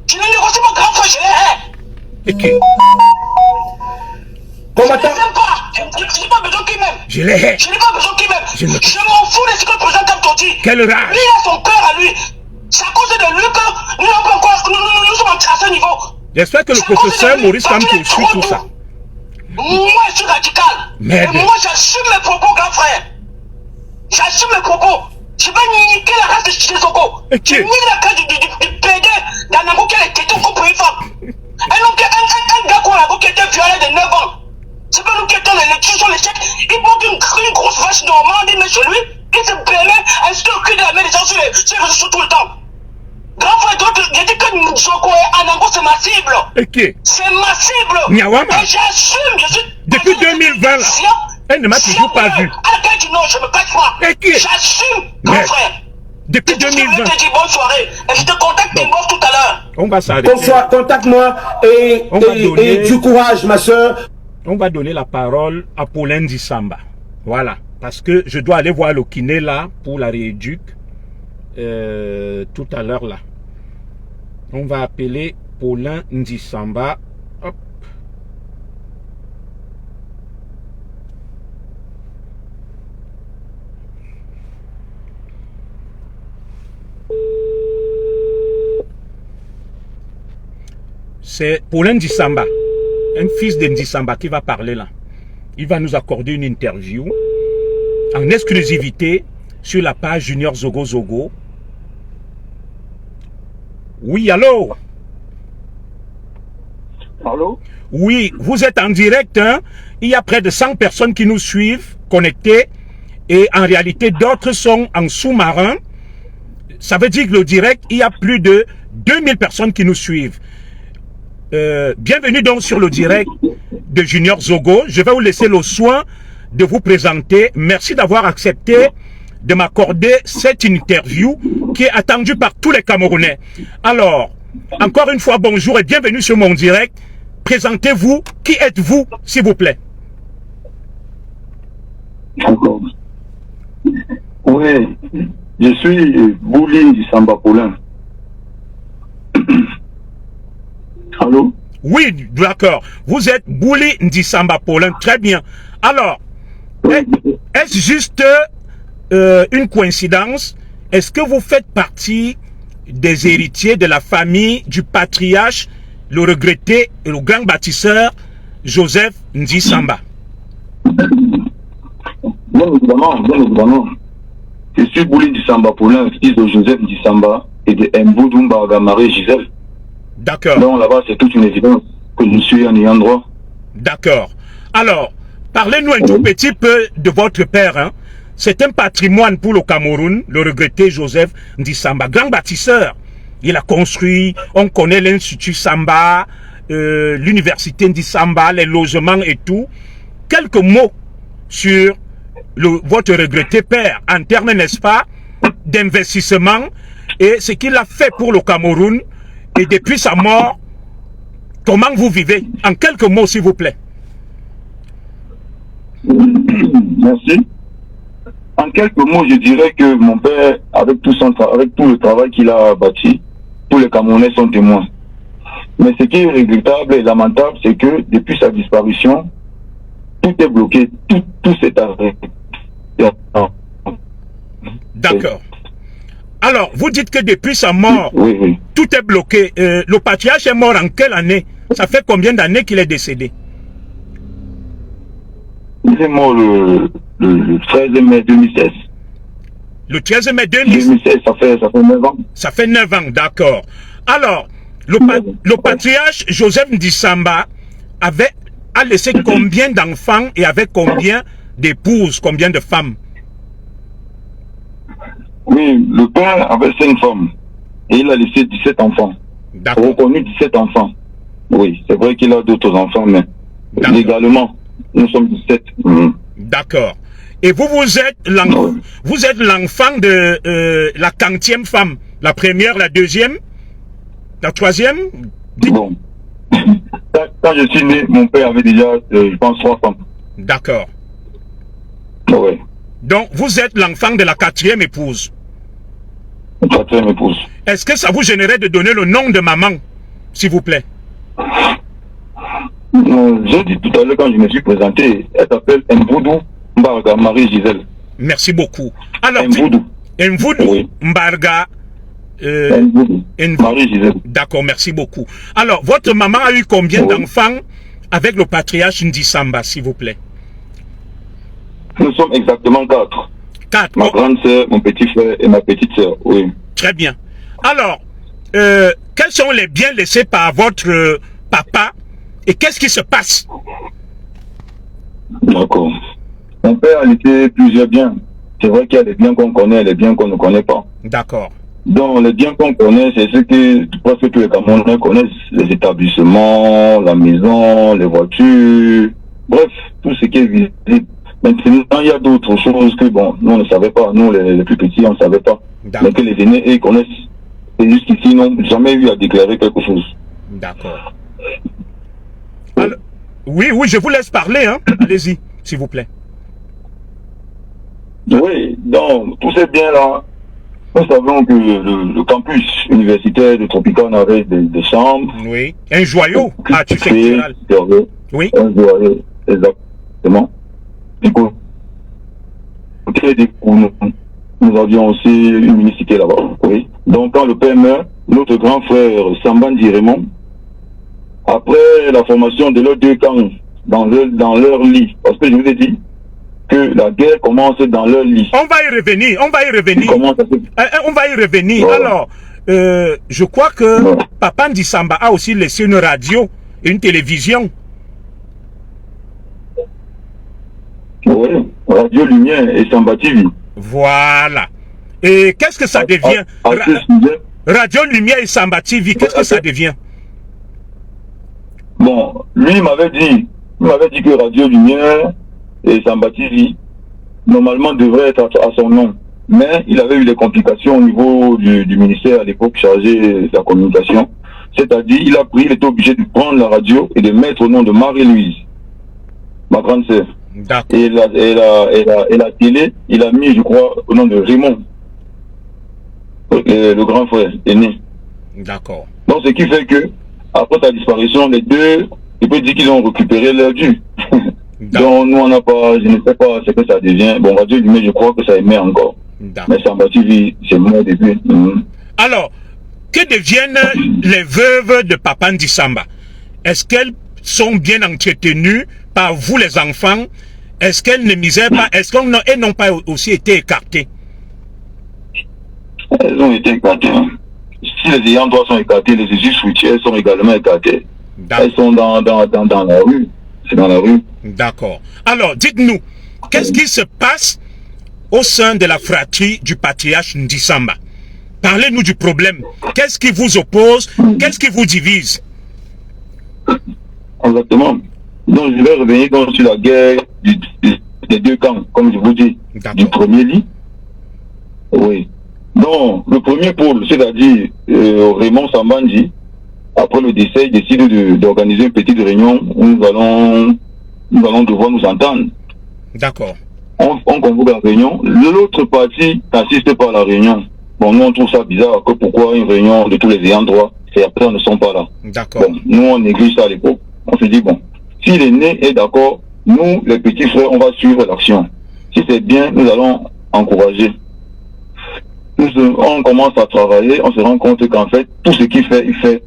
Je ne négocie pas, grand frère, je les hais. Et qui? Combattant. Je ne les aime pas. Je n'ai pas besoin qu'ils m'aiment. Je les hais. Je n'ai pas besoin qu'ils m'aiment. Je m'en fous de ce que le président Kamtoti. Quelle rage. Lui a son père à lui. C'est à cause de lui que nous sommes à ce niveau. J'espère que le professeur Maurice Kamto suit tout ça. Moi, je suis radical. Merde. Et moi, j'assume mes propos, grand frère. J'assume mes propos. Je vais niquer la race de Chizogo. Je nique la race du PD d'Anango qui a été contre une femme. Un gars qu'on a qui était violé de 9 ans. C'est pas nous qui étions les chèques. Il porte une grosse vache normande, il met sur lui. Il se permet à se le cul de la main des gens sur les réseaux sociaux tout le temps. Grand frère, il dit que Zogo et Anango, c'est ma cible. Et qui? C'est ma cible. Nyawama. Et j'assume, je suis... Depuis 2020, là, elle ne m'a toujours pas vu. À la Gare du Nord, je me cache pas. Et qui? J'assume, grand frère. Depuis 2020. Je te dis bonne soirée. Et je te contacte tout à l'heure. On va s'arrêter. Bonsoir, contacte-moi et du courage, ma soeur. On va donner la parole à Paulin Ndisamba. Voilà. Parce que je dois aller voir le kiné là pour la rééduque tout à l'heure là. On va appeler Paulin Ndisamba. Hop. C'est Paulin Ndisamba, un fils de Ndisamba qui va parler là. Il va nous accorder une interview en exclusivité sur la page Junior Zogo Zogo. Oui, allô? Allô? Oui, vous êtes en direct, hein? Il y a près de 100 personnes qui nous suivent, connectées, et en réalité, d'autres sont en sous-marin. Ça veut dire que le direct, il y a plus de 2000 personnes qui nous suivent. Bienvenue donc sur le direct de Junior Zogo. Je vais vous laisser le soin de vous présenter. Merci d'avoir accepté de m'accorder cette interview qui est attendue par tous les Camerounais. Alors, Encore une fois, bonjour et bienvenue sur mon direct. Présentez-vous. Qui êtes-vous, s'il vous plaît? Encore. Oui, je suis Bouli du Samba Paulin. Allô? Oui, d'accord. Vous êtes Bouli Ndisamba Paulin. Très bien. Alors, est-ce juste une coïncidence? Est-ce que vous faites partie des héritiers de la famille du patriarche, le regretté et le grand bâtisseur Joseph Ndisamba? Bien évidemment, bien évidemment. Je suis Bouli du Samba Paulin, fils de Joseph Ndisamba et de Mboudou Mbarga Marie Gisèle. D'accord. Donc là-bas, c'est toute une évidence que je suis en ayant droit. D'accord. Alors, parlez-nous un tout petit peu de votre père. Hein. C'est un patrimoine pour le Cameroun, le regretté Joseph Ndisamba, grand bâtisseur. Il a construit, on connaît l'Institut Samba, l'Université Ndisamba, les logements et tout. Quelques mots sur votre regretté père, en termes, n'est-ce pas, d'investissement et ce qu'il a fait pour le Cameroun. Et depuis sa mort, comment vous vivez? En quelques mots, s'il vous plaît. Merci. En quelques mots, je dirais que mon père, avec tout le travail qu'il a bâti, tous les Camerounais sont témoins. Mais ce qui est regrettable et lamentable, c'est que depuis sa disparition, tout est bloqué, tout s'est arrêté. D'accord. Alors, vous dites que depuis sa mort, oui. Tout est bloqué. Le patriarche est mort en quelle année? Ça fait combien d'années qu'il est décédé? Il est mort le 13 mai 2016. Le 13 mai 2016. 2016, ça fait 9 ans. Ça fait 9 ans, d'accord. Alors, le patriarche Joseph Ndisamba a laissé combien d'enfants et avec combien d'épouses, combien de femmes? Oui, le père avait 5 femmes et il a laissé 17 enfants. D'accord. Reconnu 17 enfants. Oui, c'est vrai qu'il a d'autres enfants, mais légalement, nous sommes 17. D'accord. Et vous êtes l'enfant de la 40e femme, la première, la deuxième, la troisième? Bon. Quand je suis né, mon père avait déjà, je pense, 3 femmes. D'accord. Oui. Donc, vous êtes l'enfant de la 4e épouse. 4e épouse. Est-ce que ça vous gênerait de donner le nom de maman, s'il vous plaît? J'ai dit tout à l'heure quand je me suis présenté, elle s'appelle Mboudou Mbarga Marie Gisèle. Merci beaucoup. Alors, Mboudou. Mboudou Oui. Mbarga Mboudou Marie Gisèle. D'accord, merci beaucoup. Alors, votre maman a eu combien d'enfants avec le patriarche Ndisamba, s'il vous plaît? Nous sommes exactement 4. 4. Ma grande sœur, mon petit frère et ma petite sœur, oui. Très bien. Alors, quels sont les biens laissés par votre papa et qu'est-ce qui se passe? D'accord. Mon père a laissé plusieurs biens. C'est vrai qu'il y a des biens qu'on connaît et des biens qu'on ne connaît pas. D'accord. Donc, les biens qu'on connaît, c'est ce que presque tous les Camerounais connaissent. Les établissements, la maison, les voitures, bref, tout ce qui est visible. Maintenant, il y a d'autres choses que, bon, nous, on ne savait pas. Nous, les plus petits, on ne savait pas. Mais que les aînés, ils connaissent. Et jusqu'ici, ils n'ont jamais eu à déclarer quelque chose. D'accord. Oui, je vous laisse parler, hein. Allez-y, s'il vous plaît. Oui, donc, tous ces biens-là, nous savons que le campus universitaire de Tropicana avait des chambres. Oui, un joyau architectural. Oui. Un joyau, exactement. Du coup, nous avions aussi une municipalité là-bas. Oui. Donc, quand le père meurt, notre grand frère Sambandi Raymond, après la formation de leurs 2 camps dans leur lit, parce que je vous ai dit que la guerre commence dans leur lit. On va y revenir. On va y revenir. Voilà. Alors, je crois que Papa Ndisamba a aussi laissé une radio et une télévision. Oui, Radio Lumière et Samba TV. Voilà. Et qu'est-ce que ça devient? Radio Lumière et Samba TV, qu'est-ce que ça devient? Bon, lui il m'avait dit que Radio Lumière et Samba TV, normalement, devrait être à son nom. Mais il avait eu des complications au niveau du ministère à l'époque chargé de la communication. C'est-à-dire, il était obligé de prendre la radio et de mettre au nom de Marie-Louise, ma grande sœur. D'accord. Et la télé, il a mis, je crois, au nom de Raymond, le grand frère aîné. D'accord. Donc, ce qui fait que, après sa disparition, les deux, il peut dire qu'ils ont récupéré leur dû. Donc, nous, on n'a pas, je ne sais pas ce que ça devient. Bon, Radio Lumière, je crois que ça émet encore. Mais Samba TV, c'est mort depuis. Alors, que deviennent les veuves de Papa Ndisamba? Est-ce qu'elles sont bien entretenues par vous, les enfants? Est-ce qu'elles ne misaient pas? Est-ce qu'elles n'ont pas aussi été écartées? Elles ont été écartées. Si les ayants droit sont écartés, les usines fruitières sont également écartées. Elles sont dans la rue. C'est dans la rue. D'accord. Alors, dites-nous, qu'est-ce qui se passe au sein de la fratrie du patriarche Ndisamba? Parlez-nous du problème. Qu'est-ce qui vous oppose? Qu'est-ce qui vous divise? Exactement. Donc, je vais revenir donc sur la guerre des deux camps, comme je vous dis. Du premier lit. Oui. Donc, le premier pôle, c'est-à-dire Raymond Sambandji, après le décès, il décide d'organiser une petite réunion où nous allons devoir nous entendre. D'accord. On convoque la réunion. L'autre partie n'assiste pas à la réunion. Bon, nous, on trouve ça bizarre. Que pourquoi une réunion de tous les ayants droit, et après, on ne sont pas là. D'accord. Bon, nous, on néglige ça à l'époque. On se dit, bon, si l'aîné est d'accord, nous, les petits frères, on va suivre l'action. Si c'est bien, nous allons encourager. On commence à travailler, on se rend compte qu'en fait, tout ce qu'il fait, il fait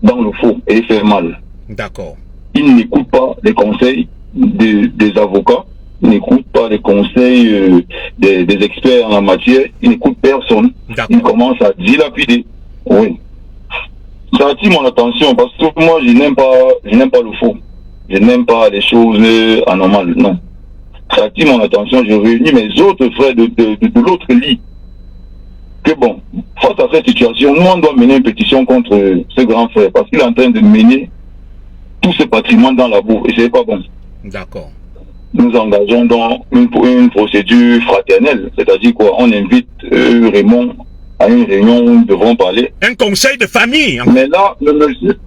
dans le faux et il fait mal. D'accord. Il n'écoute pas les conseils des avocats, il n'écoute pas les conseils des experts en la matière, il n'écoute personne. Il commence à dilapider. Oui. Ça attire mon attention parce que moi, je n'aime pas le faux. Je n'aime pas les choses anormales, non. Ça attire mon attention, je réunis mes autres frères de l'autre lit. Que bon, face à cette situation, nous, on doit mener une pétition contre ce grand frère parce qu'il est en train de mener tout ce patrimoine dans la boue et c'est pas bon. D'accord. Nous engageons dans une procédure fraternelle, c'est-à-dire quoi, on invite Raymond à une réunion où nous devrons parler. Un conseil de famille. Hein. Mais là, le monsieur,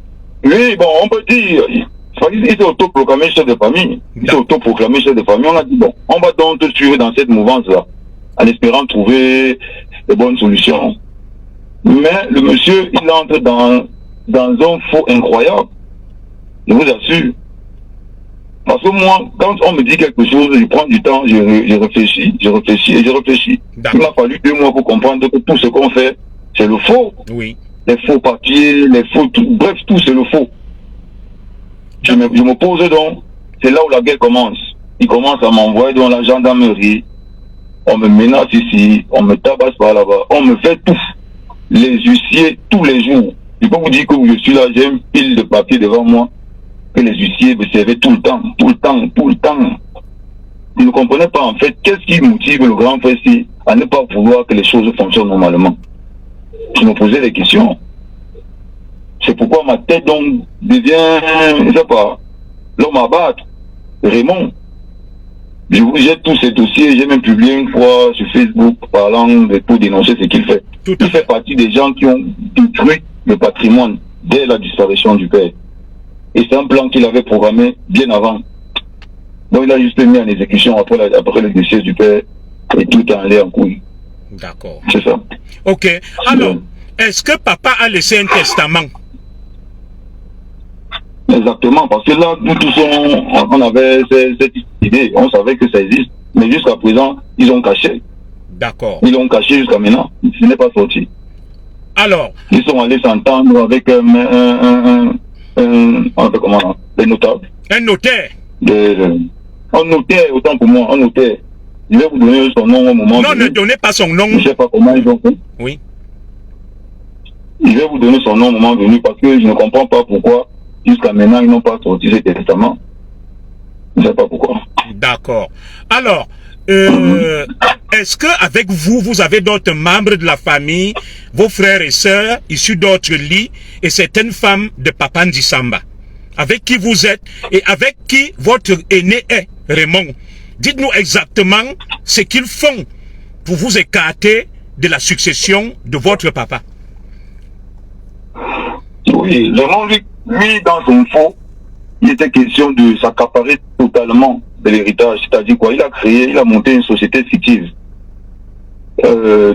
oui, bon, on peut dire, il s'est autoproclamé chef de famille. Il s'est autoproclamé chef de famille. On a dit, bon, on va donc te suivre dans cette mouvance-là, en espérant trouver de bonnes solutions. Mais le monsieur, il entre dans un faux incroyable. Je vous assure. Parce que moi, quand on me dit quelque chose, je prends du temps, je réfléchis. Il m'a fallu 2 mois pour comprendre que tout ce qu'on fait, c'est le faux. Oui. Les faux papiers, les faux, bref, tout c'est le faux. Je me pose donc, c'est là où la guerre commence. Il commence à m'envoyer dans la gendarmerie. On me menace ici, on me tabasse par là-bas, on me fait tout. Les huissiers, tous les jours. Je peux vous dire que je suis là, j'ai une pile de papier devant moi, que les huissiers me servaient tout le temps. Je ne comprenais pas en fait, qu'est-ce qui motive le grand frère à ne pas vouloir que les choses fonctionnent normalement. Je me posais des questions. C'est pourquoi ma tête donc devient, je ne sais pas, l'homme à battre, Raymond. J'ai tous ces dossiers, j'ai même publié une fois sur Facebook parlant de tout dénoncer ce qu'il fait. Il fait partie des gens qui ont détruit le patrimoine dès la disparition du père. Et c'est un plan qu'il avait programmé bien avant. Donc il a juste mis en exécution après le décès du père et tout est allé en couille. D'accord. C'est ça. Ok. Alors, est-ce que papa a laissé un testament? Exactement, parce que là, nous tous, on avait cette idée, on savait que ça existe, mais jusqu'à présent, ils ont caché. D'accord. Ils l'ont caché jusqu'à maintenant, ce n'est pas sorti. Alors, ils sont allés s'entendre avec un notable. Un notaire. Un notaire, autant pour moi, un notaire. Je vais vous donner son nom au moment. Non, ne donnez pas son nom. Je ne sais pas comment ils ont fait. Oui. Je vais vous donner son nom au moment venu parce que je ne comprends pas pourquoi jusqu'à maintenant ils n'ont pas sorti ce testament. Je ne sais pas pourquoi. D'accord. Alors, est-ce que avec vous, vous avez d'autres membres de la famille, vos frères et sœurs issus d'autres lits et certaines femmes de Papa Ndisamba, avec qui vous êtes et avec qui votre aîné est, Raymond? Dites-nous exactement ce qu'ils font pour vous écarter de la succession de votre papa. Oui, vraiment, lui, dans son faux, il était question de s'accaparer totalement de l'héritage. C'est-à-dire quoi? Il a monté une société fictive,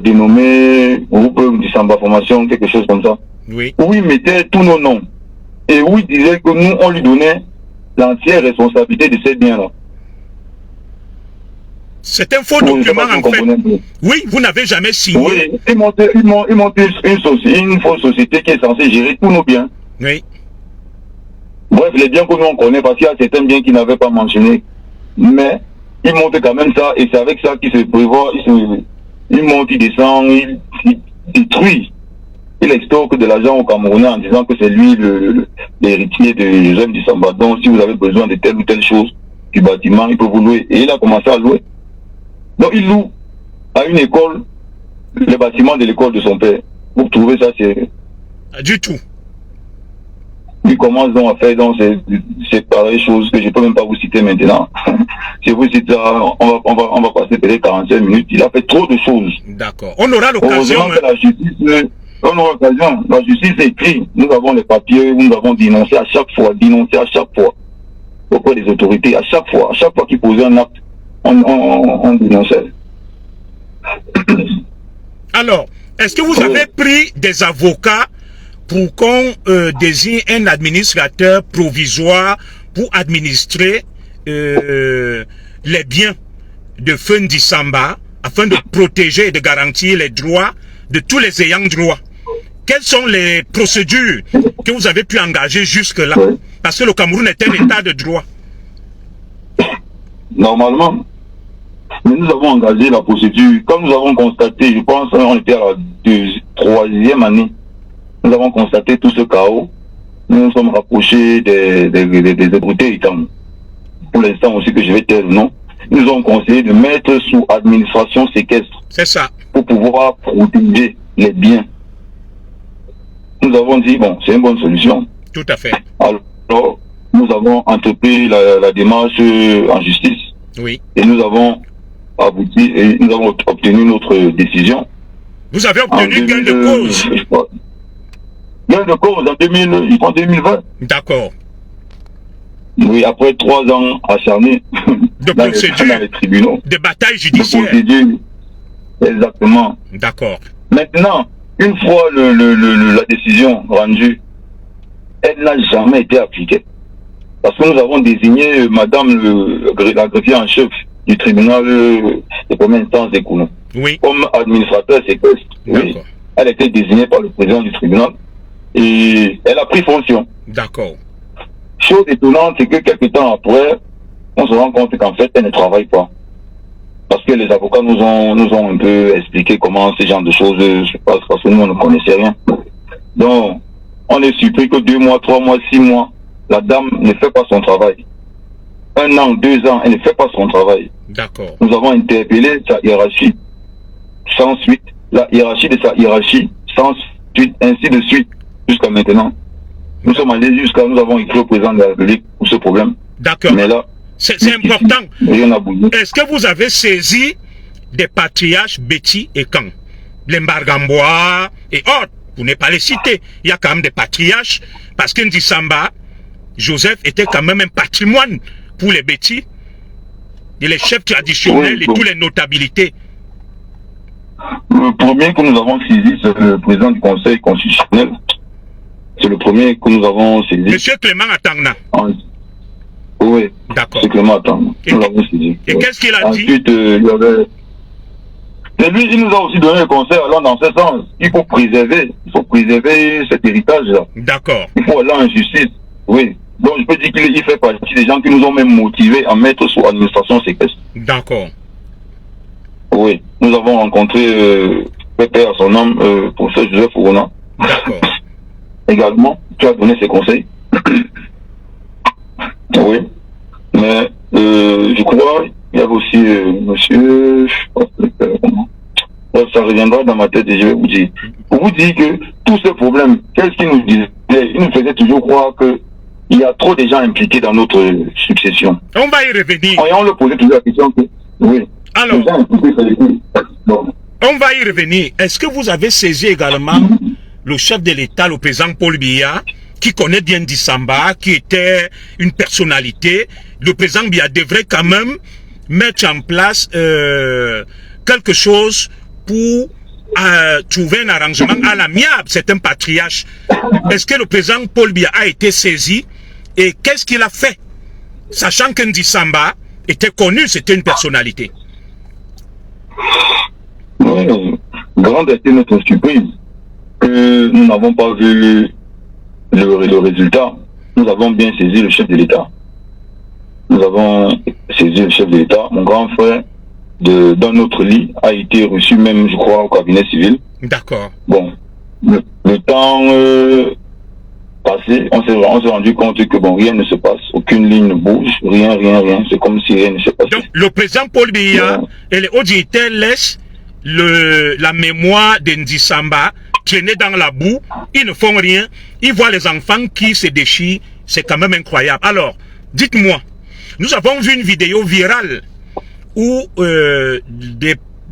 dénommée Groupe du Samba Formation, quelque chose comme ça. Oui. Où il mettait tous nos noms. Et où il disait que nous, on lui donnait l'entière responsabilité de ces biens-là. C'est un faux document en fait. Oui, vous n'avez jamais signé. Oui, il monte une fausse société qui est censée gérer tous nos biens. Oui. Bref, les biens que nous on connaît, parce qu'il y a certains biens qu'il n'avait pas mentionnés. Mais il monte quand même ça, et c'est avec ça qu'il se prévoit, il monte, il descend, il détruit. Il extorque de l'argent au Camerounais en disant que c'est lui l'héritier de Joseph Dissamba. Donc si vous avez besoin de telle ou telle chose du bâtiment, il peut vous louer. Et il a commencé à louer. Donc il loue à une école le bâtiment de l'école de son père. Vous trouvez ça sérieux? Du tout. Il commence donc à faire donc ces pareilles choses que je ne peux même pas vous citer maintenant. Si vous citez ça, on va passer peut-être 45 minutes. Il a fait trop de choses. D'accord. On aura l'occasion. Heureusement que la justice est écrite. Nous avons les papiers, nous avons dénoncé à chaque fois auprès des autorités. À chaque fois qu'ils posaient un acte, on dénonçait. Alors, est-ce que vous avez pris des avocats pour qu'on désigne un administrateur provisoire pour administrer les biens de Feu Ndissamba afin de protéger et de garantir les droits de tous les ayants droit? Quelles sont les procédures que vous avez pu engager jusque-là? Parce que le Cameroun est un état de droit. Normalement, mais nous avons engagé la procédure. Comme nous avons constaté, je pense qu'on était à la 3e année, nous avons constaté tout ce chaos. Nous nous sommes rapprochés des autorités. Pour l'instant aussi que je vais taire le nom. Nous ont conseillé de mettre sous administration séquestre. C'est ça. Pour pouvoir protéger les biens. Nous avons dit, bon, c'est une bonne solution. Tout à fait. Alors, nous avons entrepris la démarche en justice. Oui. Et nous avons abouti et nous avons obtenu notre décision. Vous avez obtenu gain de cause. Gain de cause en 2020. D'accord. Oui, après 3 ans acharnés de dans procédure, les tribunaux. De bataille judiciaire. De procédure. Exactement. D'accord. Maintenant, une fois la décision rendue, elle n'a jamais été appliquée. Parce que nous avons désigné madame la greffier en chef du tribunal de première instance des Kounou. Oui. Comme administrateur séquestre. Oui. Elle a été désignée par le président du tribunal et elle a pris fonction. D'accord. Chose étonnante, c'est que quelques temps après, on se rend compte qu'en fait, elle ne travaille pas. Parce que les avocats nous ont un peu expliqué comment ce genre de choses se passent, parce que nous, on ne connaissait rien. Donc, on est surpris que 2 mois, 3 mois, 6 mois, la dame ne fait pas son travail. 1 an, 2 ans, elle ne fait pas son travail. D'accord. Nous avons interpellé sa hiérarchie sans suite, la hiérarchie de sa hiérarchie sans suite, ainsi de suite, jusqu'à maintenant. Nous sommes allés nous avons écrit au président de la République pour ce problème. D'accord. Mais là, c'est important. Est-ce que vous avez saisi des patriarches Betty et Kan, les Mbargambois et autres? Vous n'êtes pas les citer. Il y a quand même des patriarches, parce que Ndissamba, Joseph était quand même un patrimoine pour les Betty, et les chefs traditionnels et toutes les notabilités. Le premier que nous avons saisi, c'est le président du Conseil constitutionnel. C'est le premier que nous avons saisi. Monsieur Clément Atangna. Oui. D'accord. C'est Clément Atangna. Nous l'avons saisi. Et qu'est-ce qu'il a dit? Ensuite, il y avait... Et lui, il nous a aussi donné le conseil allant dans ce sens. Il faut préserver cet héritage-là. D'accord. Il faut aller en justice. Oui. Donc je peux dire qu'il fait partie des gens qui nous ont même motivés à mettre sous administration séquestre. D'accord. Oui. Nous avons rencontré Pépère à son nom, professeur Joseph Ouna. D'accord. Également, tu as donné ses conseils. Oui. Mais je crois il y avait aussi monsieur, ça reviendra dans ma tête et je vais vous dire. Pour vous dire que tous ces problèmes, qu'est-ce qu'il nous disait? Il nous faisait toujours croire que il y a trop de gens impliqués dans notre succession. On va y revenir. Et on leur posait toujours la question que, oui. Alors, on va y revenir. Est-ce que vous avez saisi également le chef de l'État, le président Paul Biya, qui connaît bien Dissamba, qui était une personnalité, le président Biya devrait quand même mettre en place quelque chose pour trouver un arrangement à l'amiable. C'est un patriarche. Est-ce que le président Paul Biya a été saisi et qu'est-ce qu'il a fait? Sachant que Ndissamba était connu, c'était une personnalité. Oui, grande était notre surprise que nous n'avons pas vu le résultat. Nous avons bien saisi le chef de l'État. Nous avons saisi le chef de l'État. Mon grand frère, dans notre lit, a été reçu même, je crois, au cabinet civil. D'accord. Bon, le temps passé, on s'est rendu compte que bon, rien ne se passe, aucune ligne ne bouge, rien. C'est comme si rien ne se passait. Donc, le président Paul Biya et les auditeurs laissent la mémoire de Ndissamba traîner dans la boue, ils ne font rien, ils voient les enfants qui se déchirent, c'est quand même incroyable. Alors, dites-moi, nous avons vu une vidéo virale où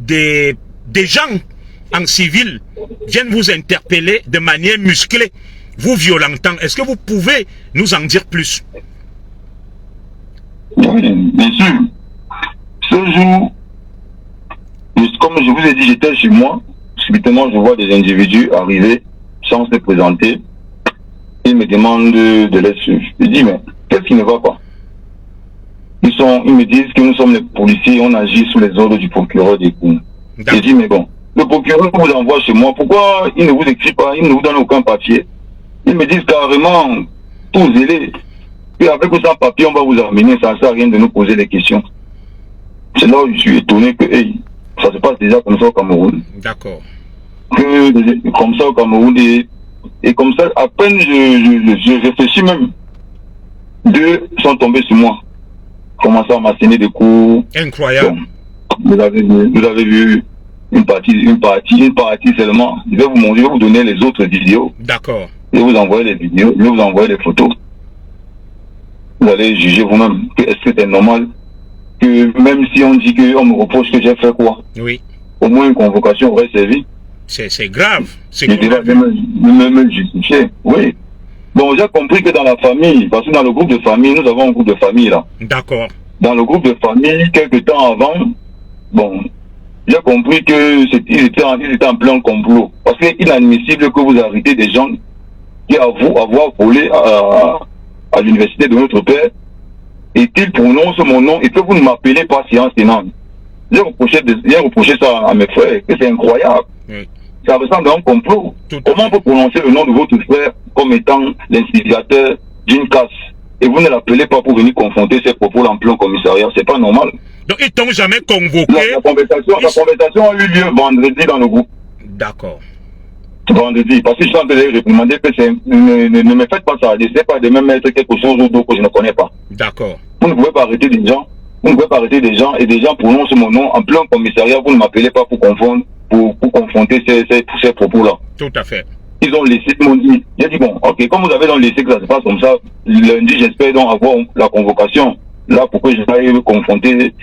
des gens en civil viennent vous interpeller de manière musclée, vous violentant. Est-ce que vous pouvez nous en dire plus? Oui, bien sûr. Ce jour, comme je vous ai dit, j'étais chez moi. Subitement, je vois des individus arriver sans se présenter. Ils me demandent de les suivre. Je dis, mais qu'est-ce qui ne va pas? Ils me disent que nous sommes les policiers, on agit sous les ordres du procureur des Kouns. Je dis, mais bon, le procureur vous envoie chez moi, pourquoi il ne vous écrit pas, il ne vous donne aucun papier? Ils me disent carrément, tous zélés, et avec ou sans papier, on va vous amener, ça ne sert à rien de nous poser des questions. C'est là où je suis étonné que, hey, ça se passe déjà comme ça au Cameroun. D'accord. Comme ça au Cameroun, et comme ça, à peine je réfléchis même, deux sont tombés sur moi. Commencé à m'asséner des coups. Incroyable. Bon, vous avez vu une partie seulement. Je vais vous donner les autres vidéos. D'accord. Je vais vous envoyer les vidéos, je vais vous envoyer les photos. Vous allez juger vous-même. Est-ce que c'est normal que même si on dit qu'on me reproche que j'ai fait quoi? Oui. Au moins une convocation aurait servi. C'est grave. Je devrais me justifier. Oui. Bon, j'ai compris que dans la famille, parce que dans le groupe de famille, nous avons un groupe de famille là. D'accord. Dans le groupe de famille, quelques temps avant, bon, j'ai compris que ils étaient en plein complot. Parce que c'est inadmissible que vous arrêtez des gens qui avouent avoir volé à l'université de notre père et qu'ils prononcent mon nom et que vous ne m'appelez pas séance tenante. J'ai reproché ça à mes frères, que c'est incroyable. Oui. Ça ressemble à un complot. Comment on peut prononcer le nom de votre frère comme étant l'instigateur d'une casse et vous ne l'appelez pas pour venir confronter ces propos en plein commissariat? C'est pas normal. Donc ils t'ont jamais convoqué? La conversation a eu lieu vendredi dans le groupe. D'accord. Vendredi, parce que je suis en train de réprimander que ne me faites pas ça. N'essayez pas de me mettre quelque chose ou d'autre que je ne connais pas. D'accord. Vous ne pouvez pas arrêter des gens. Vous ne pouvez pas arrêter des gens et des gens prononcent mon nom en plein commissariat. Vous ne m'appelez pas pour confondre, pour confronter ces propos-là. Tout à fait. Ils ont laissé, ils m'ont dit, j'ai dit bon, ok, comme vous avez donc laissé que ça se passe comme ça, lundi j'espère donc avoir la convocation, là pour que je n'aille confronter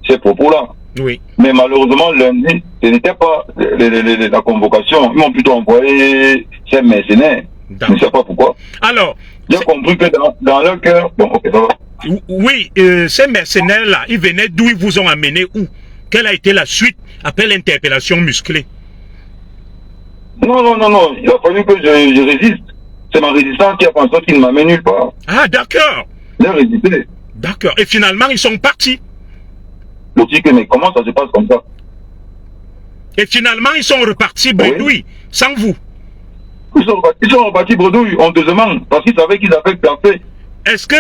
ces propos-là. Oui. Mais malheureusement lundi, ce n'était pas la convocation, ils m'ont plutôt envoyé ces mercenaires. Je ne sais pas pourquoi. Alors, j'ai compris que dans leur cœur, bon ok, ça va. Oui, ces mercenaires-là, ils venaient d'où, ils vous ont amené où? Quelle a été la suite après l'interpellation musclée? Non, il a fallu que je résiste. C'est ma résistance qui a fait en sorte qu'il ne m'amène nulle part. Ah, d'accord. J'ai résisté. D'accord. Et finalement, ils sont partis. Je dis que, mais comment ça se passe comme ça? Et finalement, ils sont repartis bredouille, sans vous. Ils sont repartis bredouille, honteusement, parce qu'ils savaient qu'ils avaient gaffé. Est-ce que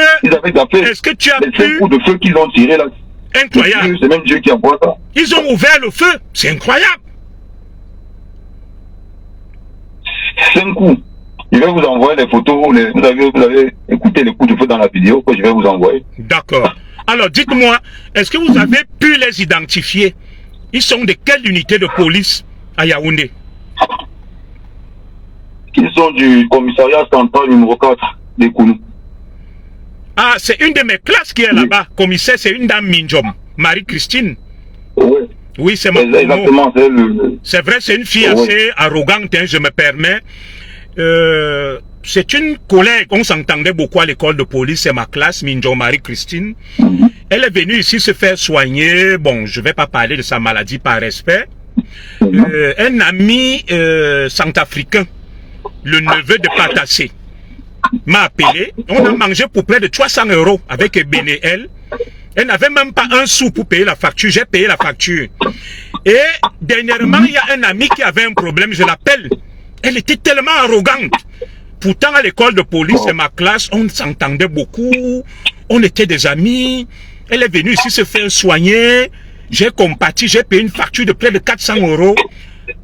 tu as pu... Les 5 coups de feu qu'ils ont tirés là. Incroyable. C'est même Dieu qui envoie ça. Ils ont ouvert le feu. C'est incroyable. 5 coups. Je vais vous envoyer les photos. Vous avez écouté les coups de feu dans la vidéo que je vais vous envoyer. D'accord. Alors, dites-moi, est-ce que vous avez pu les identifier? Ils sont de quelle unité de police à Yaoundé? Ils sont du commissariat central numéro 4 des Kounou. Ah, c'est une de mes classes qui est là-bas. Commissaire, c'est une dame Minjom, Marie-Christine. Oui. Oui, c'est mon exactement. C'est vrai, c'est une fille assez arrogante, hein, je me permets. c'est une collègue, on s'entendait beaucoup à l'école de police, c'est ma classe, Minjo Marie-Christine. Elle est venue ici se faire soigner. Bon, je vais pas parler de sa maladie par respect. Un ami centrafricain, le neveu de Patassé, m'a appelé. On a mangé pour près de 300 € avec Ebené-El. Elle n'avait même pas un sou pour payer la facture. J'ai payé la facture. Et dernièrement, il y a un ami qui avait un problème. Je l'appelle. Elle était tellement arrogante. Pourtant, à l'école de police, c'est ma classe, on s'entendait beaucoup. On était des amis. Elle est venue ici se faire soigner. J'ai compati, j'ai payé une facture de près de 400 €.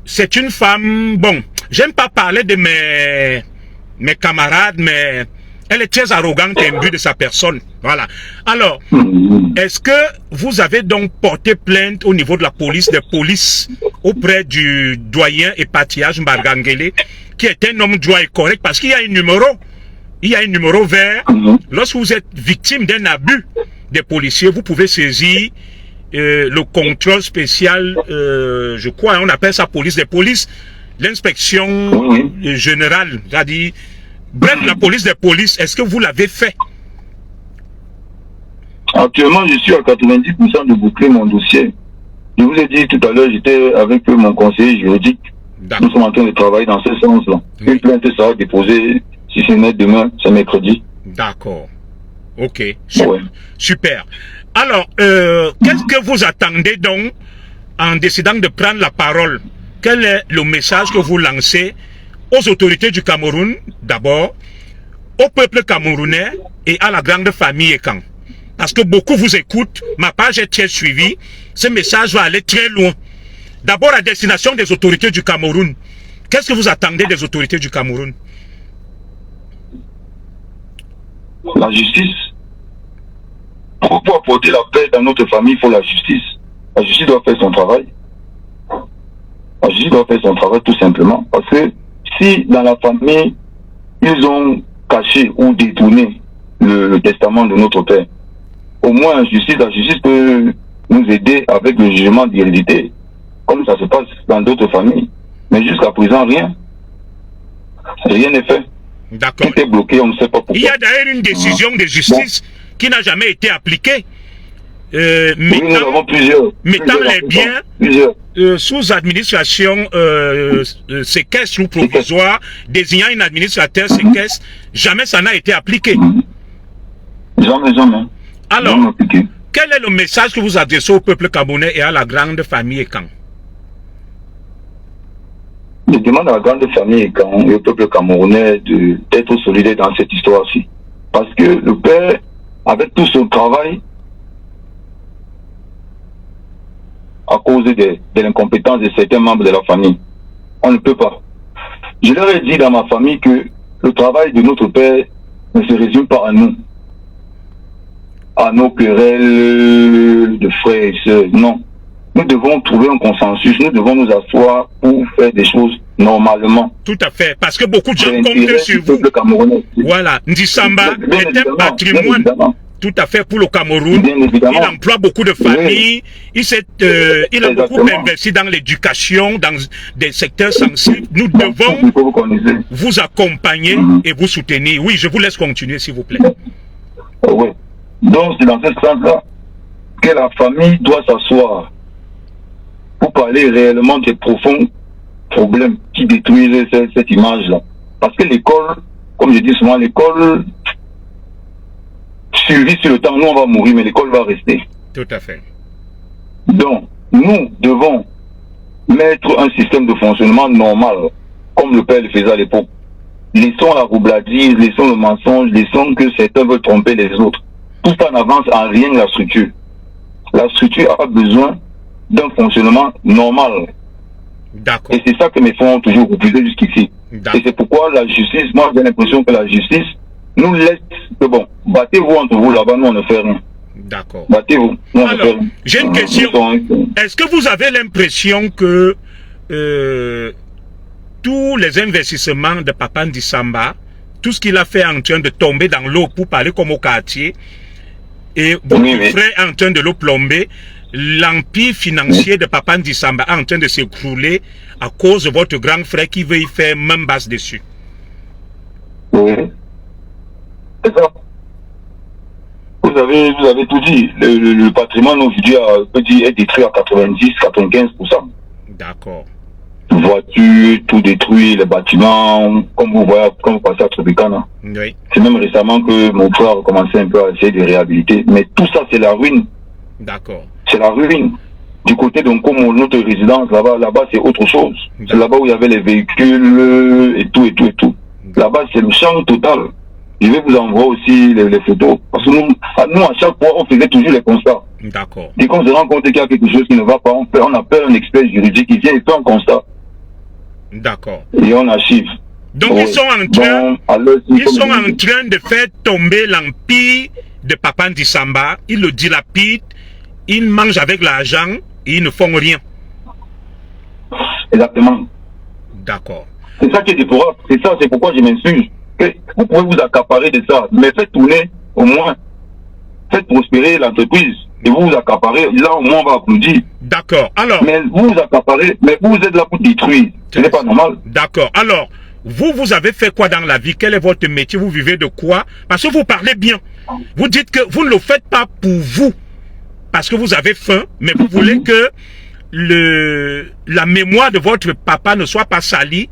C'est une femme, bon, j'aime pas parler de mes camarades, mais elle est très arrogante et imbue de sa personne. Voilà. Alors, est-ce que vous avez donc porté plainte au niveau de la police, des polices, auprès du doyen Epatiage Mbargangele, qui est un homme droit et correct, parce qu'il y a un numéro. Il y a un numéro vert. Lorsque vous êtes victime d'un abus des policiers, vous pouvez saisir le contrôle spécial, je crois, on appelle ça police des polices, l'inspection générale, c'est-à-dire, bref, la police des polices. Est-ce que vous l'avez fait? Actuellement, je suis à 90% de boucler mon dossier. Je vous ai dit tout à l'heure, j'étais avec mon conseiller juridique. Nous sommes en train de travailler dans ce sens-là. Une plainte sera déposée, si ce n'est demain, c'est mercredi. D'accord. Ok. Super. Alors, qu'est-ce que vous attendez donc en décidant de prendre la parole? Quel est le message que vous lancez aux autorités du Cameroun, d'abord, au peuple camerounais et à la grande famille Ekan? Parce que beaucoup vous écoutent, ma page est très suivie, ce message va aller très loin. D'abord, à destination des autorités du Cameroun. Qu'est-ce que vous attendez des autorités du Cameroun? La justice. Pour apporter la paix dans notre famille, il faut la justice. La justice doit faire son travail. La justice doit faire son travail tout simplement. Parce que si dans la famille, ils ont caché ou détourné le testament de notre père, au moins la justice peut nous aider avec le jugement d'hérédité, comme ça se passe dans d'autres familles. Mais jusqu'à présent, rien. Rien n'est fait. D'accord. Tout est bloqué, on ne sait pas pourquoi. Il y a d'ailleurs une décision de justice qui n'a jamais été appliquée. Nous avons plusieurs les biens sous administration séquestre ou provisoire, désignant un administrateur séquestre, jamais ça n'a été appliqué. Jamais. Alors, quel est le message que vous adressez au peuple camerounais et à la grande famille Ekan? Je demande à la grande famille Ekan et au peuple camerounais d'être solidaire dans cette histoire-ci. Parce que le père, avec tout son travail, à cause de l'incompétence de certains membres de la famille, on ne peut pas. Je leur ai dit dans ma famille que le travail de notre père ne se résume pas à nous, à nos querelles de frères et sœurs. Non. Nous devons trouver un consensus, nous devons nous asseoir pour faire des choses normalement. Tout à fait, parce que beaucoup de gens comptent sur vous. Voilà, Ndisamba est un patrimoine. Tout à fait pour le Cameroun. Il emploie beaucoup de familles. Il a beaucoup investi dans l'éducation, dans des secteurs sensibles. Nous devons vous accompagner et vous soutenir. Oui, je vous laisse continuer, s'il vous plaît. Oui. Donc, c'est dans ce sens-là que la famille doit s'asseoir pour parler réellement des profonds problèmes qui détruisent cette image-là. Parce que l'école, comme je dis souvent, l'école survit sur le temps. Nous, on va mourir, mais l'école va rester. Tout à fait. Donc, nous devons mettre un système de fonctionnement normal, comme le père le faisait à l'époque. Laissons la roubladise, laissons le mensonge, laissons que certains veulent tromper les autres. Tout ça n'avance en rien la structure. La structure a besoin d'un fonctionnement normal. D'accord. Et c'est ça que mes fonds ont toujours refusé jusqu'ici. Et c'est pourquoi la justice, moi j'ai l'impression que la justice nous laisse que bon, battez-vous entre vous là-bas, nous on ne fait rien. D'accord. Battez-vous. Alors, j'ai une question. Est-ce que vous avez l'impression que tous les investissements de Papa Ndisamba, tout ce qu'il a fait en train de tomber dans l'eau pour parler comme au quartier, et votre frère est en train de l'eau plomber, l'empire financier de Papa Ndisamba est en train de s'écrouler à cause de votre grand frère qui veut y faire même basse dessus? Oui. C'est ça. Vous avez tout dit. Le patrimoine aujourd'hui est détruit à 90-95%. D'accord. Voitures, tout détruit, les bâtiments, comme vous voyez, quand vous passez à Tropicana. Oui. C'est même récemment que mon frère a commencé un peu à essayer de réhabiliter. Mais tout ça, c'est la ruine. D'accord. C'est la ruine. Du côté de Nkomo, notre résidence, là-bas, c'est autre chose. C'est là-bas où il y avait les véhicules et tout. Là-bas, c'est le champ total. Je vais vous envoyer aussi les photos. Parce que nous, à chaque fois, on faisait toujours les constats. D'accord. Dès qu'on se rend compte qu'il y a quelque chose qui ne va pas, on appelle un expert juridique qui vient et fait un constat. D'accord. Et on archive. Donc ils sont en train de faire tomber l'empire de Papa Ndisamba. Ils le dilapident, ils mangent avec l'argent et ils ne font rien. Exactement. D'accord. C'est ça qui est déplorable. C'est ça, c'est pourquoi je m'insurge. Vous pouvez vous accaparer de ça, mais faites tourner au moins. Faites prospérer l'entreprise. Et vous vous accaparez, là au moins on va applaudir. D'accord. Alors. Mais vous vous accaparez, mais vous êtes là pour détruire. Ce n'est pas normal. D'accord. Alors, vous avez fait quoi dans la vie? Quel est votre métier? Vous vivez de quoi? Parce que vous parlez bien. Vous dites que vous ne le faites pas pour vous, parce que vous avez faim, mais vous voulez que la mémoire de votre papa ne soit pas salie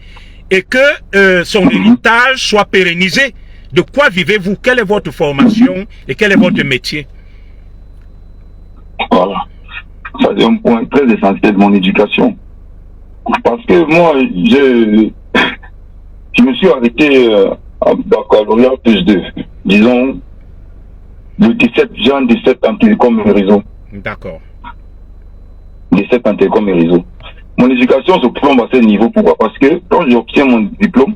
et que son héritage soit pérennisé. De quoi vivez-vous? Quelle est votre formation et quel est votre métier? Voilà. Ça c'est un point très essentiel de mon éducation. Parce que moi, je me suis arrêté à baccalauréat plus 2. Disons, le 17 juin 17 en télécom et réseau. D'accord. 17 en télécom et réseau. Mon éducation se plombe à ce niveau. Pourquoi? Parce que quand j'obtiens mon diplôme,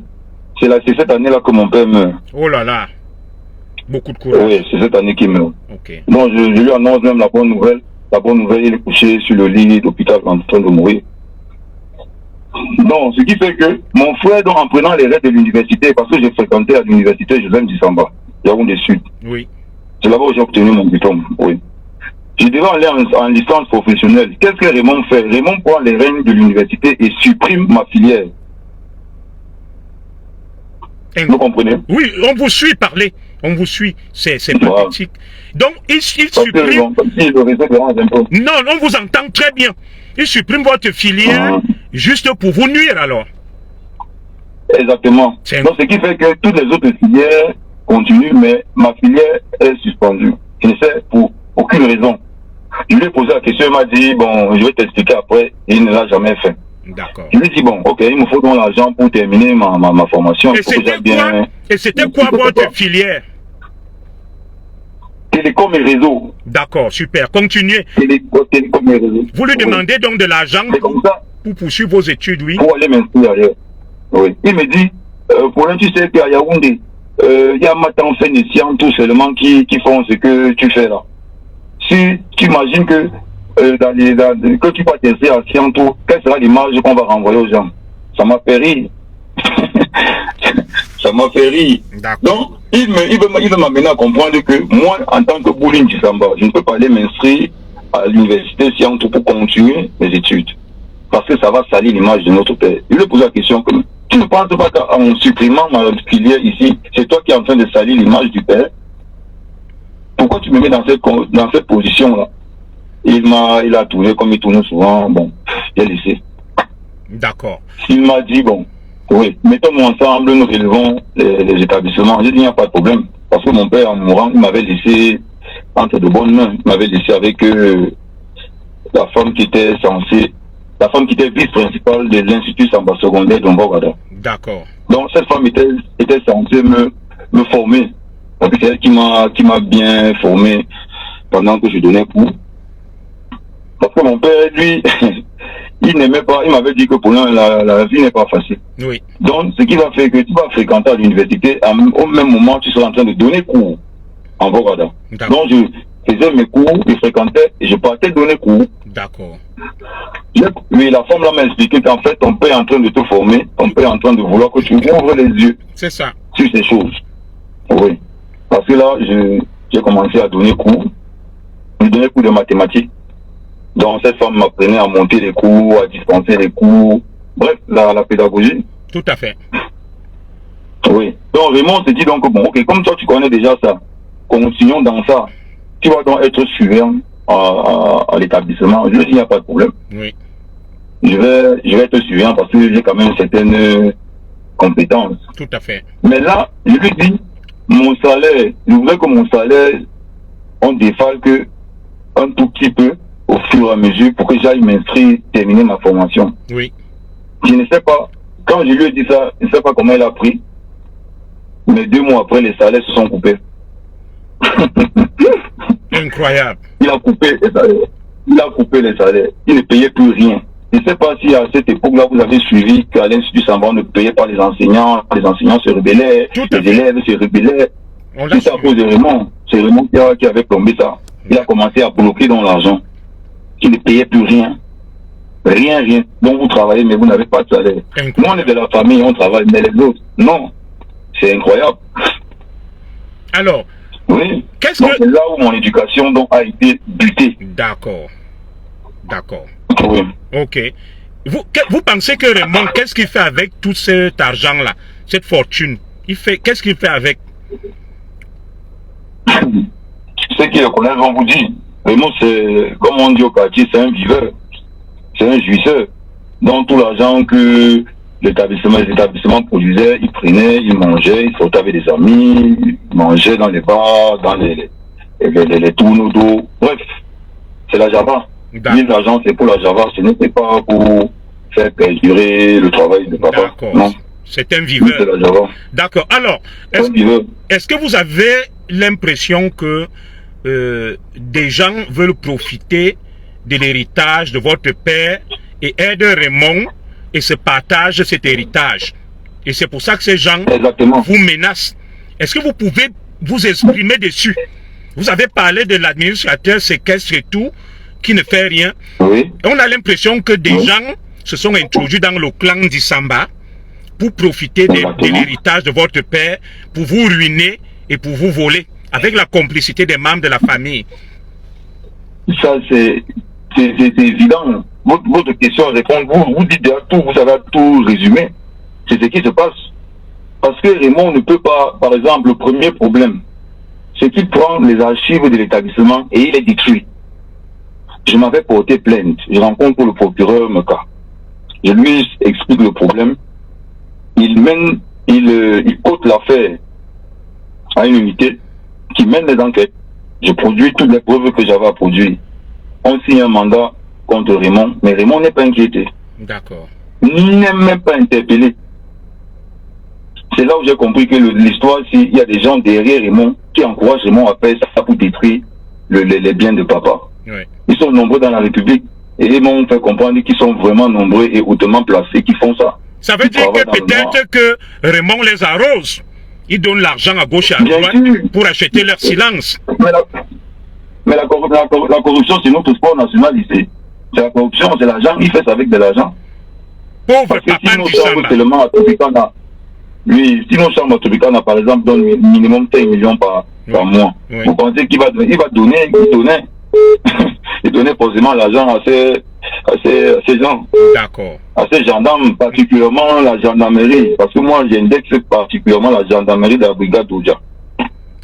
c'est cette année-là que mon père meurt. Oh là là. Beaucoup de courage. Oui, c'est cette année qu'il meurt. Okay. Donc je lui annonce même la bonne nouvelle. La bonne nouvelle, il est couché sur le lit d'hôpital en train de mourir. Donc, ce qui fait que mon frère, donc, en prenant les règles de l'université, parce que j'ai fréquenté à l'université Joseph Ndisamba, Yaoundé Sud. Oui. C'est là-bas où j'ai obtenu mon diplôme. Oui. Je devais aller en licence professionnelle. Qu'est-ce que Raymond fait? Raymond prend les règles de l'université et supprime ma filière. Vous comprenez? Oui, on vous suit parler. On vous suit. C'est pathétique. Donc, il supprime... Non, on vous entend très bien. Il supprime votre filière juste pour vous nuire alors. Exactement. Donc, ce qui fait que toutes les autres filières continuent, mais ma filière est suspendue. Je ne sais pour aucune raison. Je lui ai posé la question, il m'a dit, bon, je vais t'expliquer après, et il ne l'a jamais fait. D'accord. Je lui ai dit, bon, ok, il me faut donc l'argent pour terminer ma formation. Et c'était quoi votre filière? Télécom et réseau. D'accord, super. Continuez. Télécom et réseau. Vous lui demandez donc de l'argent pour poursuivre vos études, oui? Pour aller m'inscrire ailleurs. Oui. Il me dit, pour l'instant, tu sais qu'à Yaoundé, il y a maintenant fait des sciences tout seulement qui font ce que tu fais là. Si tu imagines que que tu vas tester à Scientou, quelle sera l'image qu'on va renvoyer aux gens? Ça m'a fait rire. Ça m'a fait rire. Donc, il veut m'amener à comprendre que moi, en tant que Boulin Ndisamba, je ne peux pas aller m'inscrire à l'université Scientou pour continuer mes études. Parce que ça va salir l'image de notre père. Il lui pose la question que tu ne penses pas qu'en supprimant ma filière ici, c'est toi qui es en train de salir l'image du père? Pourquoi tu me mets dans cette position-là? Il a tourné comme il tourne souvent. Bon, j'ai laissé. D'accord. Il m'a dit, bon, oui, mettons-nous ensemble, nous relevons les établissements. J'ai dit, il n'y a pas de problème. Parce que mon père, en mourant, il m'avait laissé entre de bonnes mains. Il m'avait laissé avec la femme qui était vice-principale de l'Institut Samba secondaire d'Ombogada. D'accord. Donc, cette femme était censée me former. Donc, c'est elle qui m'a bien formé pendant que je donnais cours. Parce que mon père, lui, il n'aimait pas, il m'avait dit que pour lui, la vie n'est pas facile. Oui. Donc, ce qui va faire que tu vas fréquenter à l'université, au même moment, tu seras en train de donner cours en Bogada. Donc, je faisais mes cours, je fréquentais, et je partais donner cours. D'accord. Oui, la femme là m'a expliqué qu'en fait, ton père est en train de te former, ton père est en train de vouloir que tu ouvres les yeux. C'est ça. Sur ces choses. Oui. Parce que là, j'ai commencé à donner cours. Je donnais cours de mathématiques. Donc, cette femme m'apprenait à monter les cours, à dispenser les cours. Bref, la pédagogie. Tout à fait. Oui. Donc Raymond s'est dit donc, bon, ok, comme toi tu connais déjà ça, continuons dans ça. Tu vas donc être suivant à l'établissement. Je lui ai dit, il n'y a pas de problème. Oui. Je vais être suivant parce que j'ai quand même certaines compétences. Tout à fait. Mais là, je lui dis, mon salaire, je voudrais que mon salaire, on défalque un tout petit peu au fur et à mesure pour que j'aille m'inscrire, terminer ma formation. Oui. Je ne sais pas, quand je lui ai dit ça, je ne sais pas comment il a pris, mais 2 mois après, les salaires se sont coupés. Incroyable. Il a coupé les salaires. Il a coupé les salaires. Il ne payait plus rien. Je ne sais pas si à cette époque-là, vous avez suivi qu'à l'Institut Sambon ne payait pas les enseignants se rebellaient, les élèves se rebellaient. C'est à cause de Raymond. C'est Raymond qui avait plombé ça. Il a commencé à bloquer dans l'argent. Il ne payait plus rien. Rien. Donc vous travaillez, mais vous n'avez pas de salaire. Nous, on est de la famille, on travaille, mais les autres, non. C'est incroyable. Alors, oui. Qu'est-ce que... C'est là où mon éducation donc, a été butée. D'accord. Oui. Ok. Vous pensez que Raymond, qu'est-ce qu'il fait avec tout cet argent-là, cette fortune? Qu'est-ce qu'il fait avec? Ceux qui le connaissent vont vous dire. Raymond, c'est, comme on dit au quartier, c'est un viveur. C'est un jouisseur. Donc tout l'argent que les établissements produisaient, il prenait, il mangeait, il sortait avec des amis, il mangeait dans les bars, dans les tourneaux d'eau. Bref, c'est la Java. L'argent, c'est pour la Java, ce n'était pas pour faire perdurer le travail de papa. D'accord. Non. C'est un viveur. C'est la Java. D'accord. Alors, est-ce que vous avez l'impression que des gens veulent profiter de l'héritage de votre père et aident Raymond et se partagent cet héritage? Et c'est pour ça que ces gens vous menacent. Est-ce que vous pouvez vous exprimer dessus? Vous avez parlé de l'administrateur séquestre et tout, qui ne fait rien. Oui. On a l'impression que des gens se sont introduits dans le clan d'Isamba pour profiter de l'héritage de votre père, pour vous ruiner et pour vous voler, avec la complicité des membres de la famille. Ça, c'est évident. Votre question répond, vous dites déjà tout, vous avez tout résumé. C'est ce qui se passe. Parce que Raymond ne peut pas, par exemple, le premier problème, c'est qu'il prend les archives de l'établissement et il les détruit. Je m'avais porté plainte. Je rencontre le procureur Meka. Je lui explique le problème. Il cote l'affaire à une unité qui mène les enquêtes. Je produis toutes les preuves que j'avais à produire. On signe un mandat contre Raymond, mais Raymond n'est pas inquiété. D'accord. Il n'est même pas interpellé. C'est là où j'ai compris que l'histoire, il y a des gens derrière Raymond qui encouragent Raymond à faire ça pour détruire les biens de papa. Oui. Ils sont nombreux dans la République et ils m'ont fait comprendre qu'ils sont vraiment nombreux et hautement placés qui font ça. Ça veut dire que peut-être que Raymond les arrose. Il donne l'argent à gauche et à droite pour acheter leur silence. Mais la corruption, c'est notre sport national ici. C'est la corruption, c'est l'argent. Il fait ça avec de l'argent. Pauvre parce que papa si nos chambres seulement à Tropicana, si nos chambres à Tropicana, par exemple, donnent minimum 5 millions par mois, vous pensez qu'il va donner, il donnait forcément l'argent à ces gens. D'accord. À ces gendarmes, particulièrement la gendarmerie. Parce que moi, j'indexe particulièrement la gendarmerie de la brigade d'Oudja.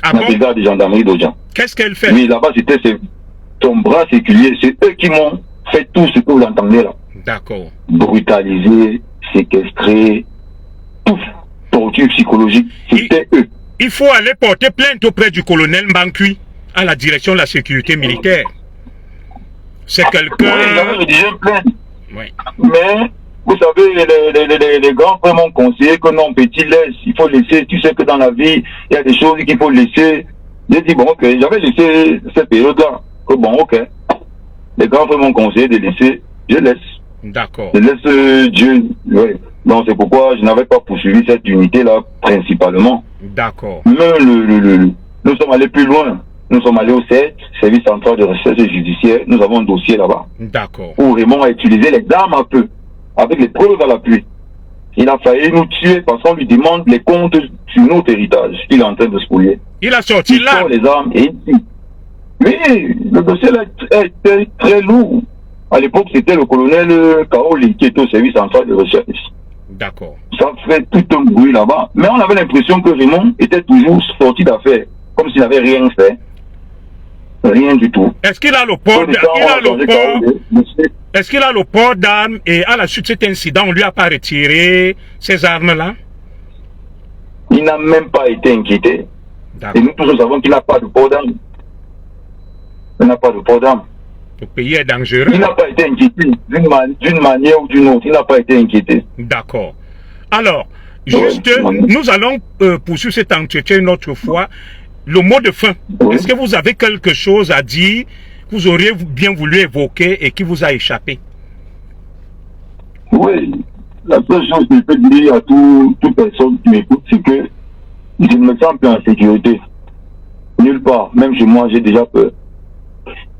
La brigade de gendarmerie d'Oudja. Qu'est-ce qu'elle fait? Oui, là-bas, c'était son bras séculier. C'est eux qui m'ont fait tout ce que vous entendez là. D'accord. Brutalisé, séquestré, tout. Torture psychologique. C'était eux. Il faut aller porter plainte auprès du colonel Mbankui à la direction de la sécurité militaire. C'est quelqu'un... Oui, j'avais rédigé une plainte. Oui. Mais, vous savez, les grands frères m'ont conseillé que non, petit, laisse, il faut laisser. Tu sais que dans la vie, il y a des choses qu'il faut laisser. J'ai dit, bon, ok, j'avais laissé cette période-là. Bon, ok. Les grands frères m'ont conseillé de laisser, je laisse. D'accord. Je laisse Dieu. Oui. Donc, c'est pourquoi je n'avais pas poursuivi cette unité-là, principalement. D'accord. Mais nous sommes allés plus loin. Nous sommes allés au CERT, Service Central de Recherche Judiciaire. Nous avons un dossier là-bas. D'accord. Où Raymond a utilisé les armes un peu, avec les preuves à l'appui. Il a failli nous tuer parce qu'on lui demande les comptes sur notre héritage. Il est en train de spolier. Il a sorti là. Il sort les armes et il... Oui, le dossier là était très lourd. À l'époque, c'était le colonel Kaoli qui était au Service Central de Recherche. D'accord. Ça fait tout un bruit là-bas. Mais on avait l'impression que Raymond était toujours sorti d'affaire, comme s'il n'avait rien fait. Rien du tout. Est-ce qu'il a le port Est-ce qu'il a le port d'armes et à la suite de cet incident, on lui a pas retiré ces armes-là? Il n'a même pas été inquiété. Et nous tous nous savons qu'il n'a pas de port d'armes. Il n'a pas de port d'armes. Le pays est dangereux. Il n'a pas été inquiété d'une manière ou d'une autre. Il n'a pas été inquiété. D'accord. Alors, juste, nous allons poursuivre cet entretien une autre fois. Le mot de fin, est-ce que vous avez quelque chose à dire que vous auriez bien voulu évoquer et qui vous a échappé? Oui, la seule chose que je peux dire à toute personne qui m'écoute, c'est que je ne me sens plus en sécurité. Nulle part, même chez moi, j'ai déjà peur.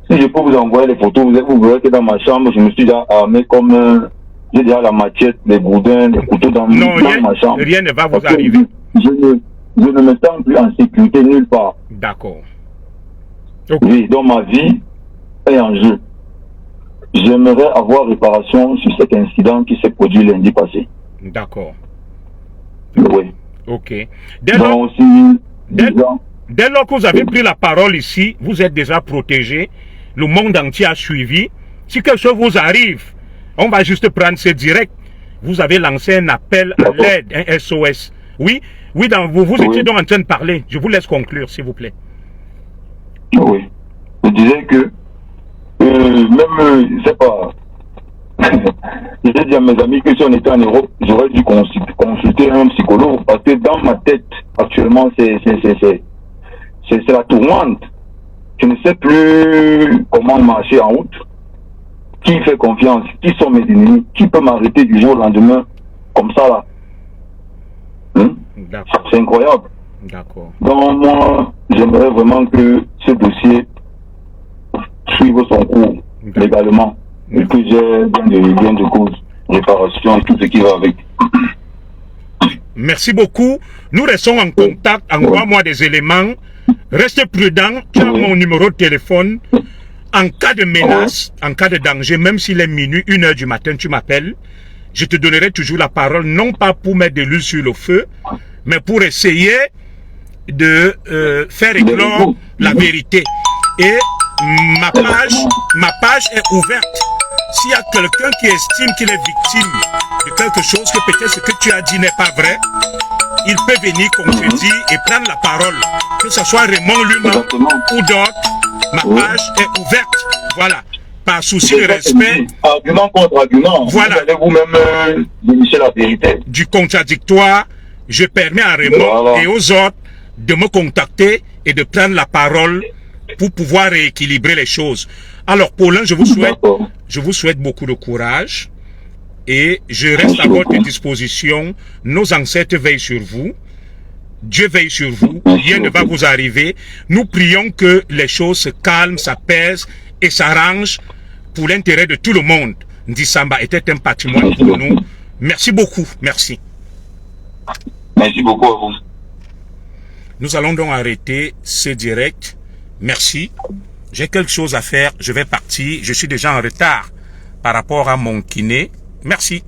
Si je peux vous envoyer les photos, vous verrez que dans ma chambre, je me suis déjà armé comme... j'ai déjà la machette, les boudins, les couteaux dans ma chambre. Rien ne va vous arriver. Je ne me sens plus en sécurité nulle part. D'accord. Okay. Oui, donc ma vie est en jeu. J'aimerais avoir réparation sur cet incident qui s'est produit lundi passé. D'accord. Oui. Ok. Dès lors que vous avez pris la parole ici, vous êtes déjà protégé. Le monde entier a suivi. Si quelque chose vous arrive, on va juste prendre ce direct. Vous avez lancé un appel à l'aide, un SOS. Oui, oui, vous étiez donc en train de parler. Je vous laisse conclure, s'il vous plaît. Oui. Je disais que, même, je ne sais pas, j'ai dit à mes amis que si on était en Europe, j'aurais dû consulter un psychologue parce que dans ma tête, actuellement, c'est la tourmente. Je ne sais plus comment marcher en route. Qui fait confiance? Qui sont mes ennemis? Qui peut m'arrêter du jour au lendemain comme ça là? C'est incroyable. D'accord. Donc moi, j'aimerais vraiment que ce dossier suive son cours légalement et que j'ai bien de cause, réparation et tout ce qui va avec. Merci beaucoup. Nous restons en contact. Envoie-moi des éléments. Restez prudent. Tu as mon numéro de téléphone. En cas de menace, en cas de danger, même s'il est minuit, 1h du matin, tu m'appelles. Je te donnerai toujours la parole, non pas pour mettre de l'huile sur le feu, mais pour essayer de faire éclore la vérité. Et ma page est ouverte. S'il y a quelqu'un qui estime qu'il est victime de quelque chose, que peut-être ce que tu as dit n'est pas vrai, il peut venir, comme je dis, et prendre la parole. Que ce soit Raymond lui-même ou d'autres, ma page est ouverte. Voilà. Par souci de respect. Argument contre argument. Voilà. Vous allez vous-même dénicher la vérité. Du contradictoire, je permets à Raymond et aux autres de me contacter et de prendre la parole pour pouvoir rééquilibrer les choses. Alors, Paulin, je vous souhaite beaucoup de courage et je reste à votre disposition. Nos ancêtres veillent sur vous. Dieu veille sur vous. Rien ne va vous arriver. Nous prions que les choses se calment, s'apaisent et s'arrangent pour l'intérêt de tout le monde. Ndisamba était un patrimoine pour nous. Merci beaucoup. Merci. Merci beaucoup à vous. Nous allons donc arrêter ce direct. Merci. J'ai quelque chose à faire. Je vais partir. Je suis déjà en retard par rapport à mon kiné. Merci.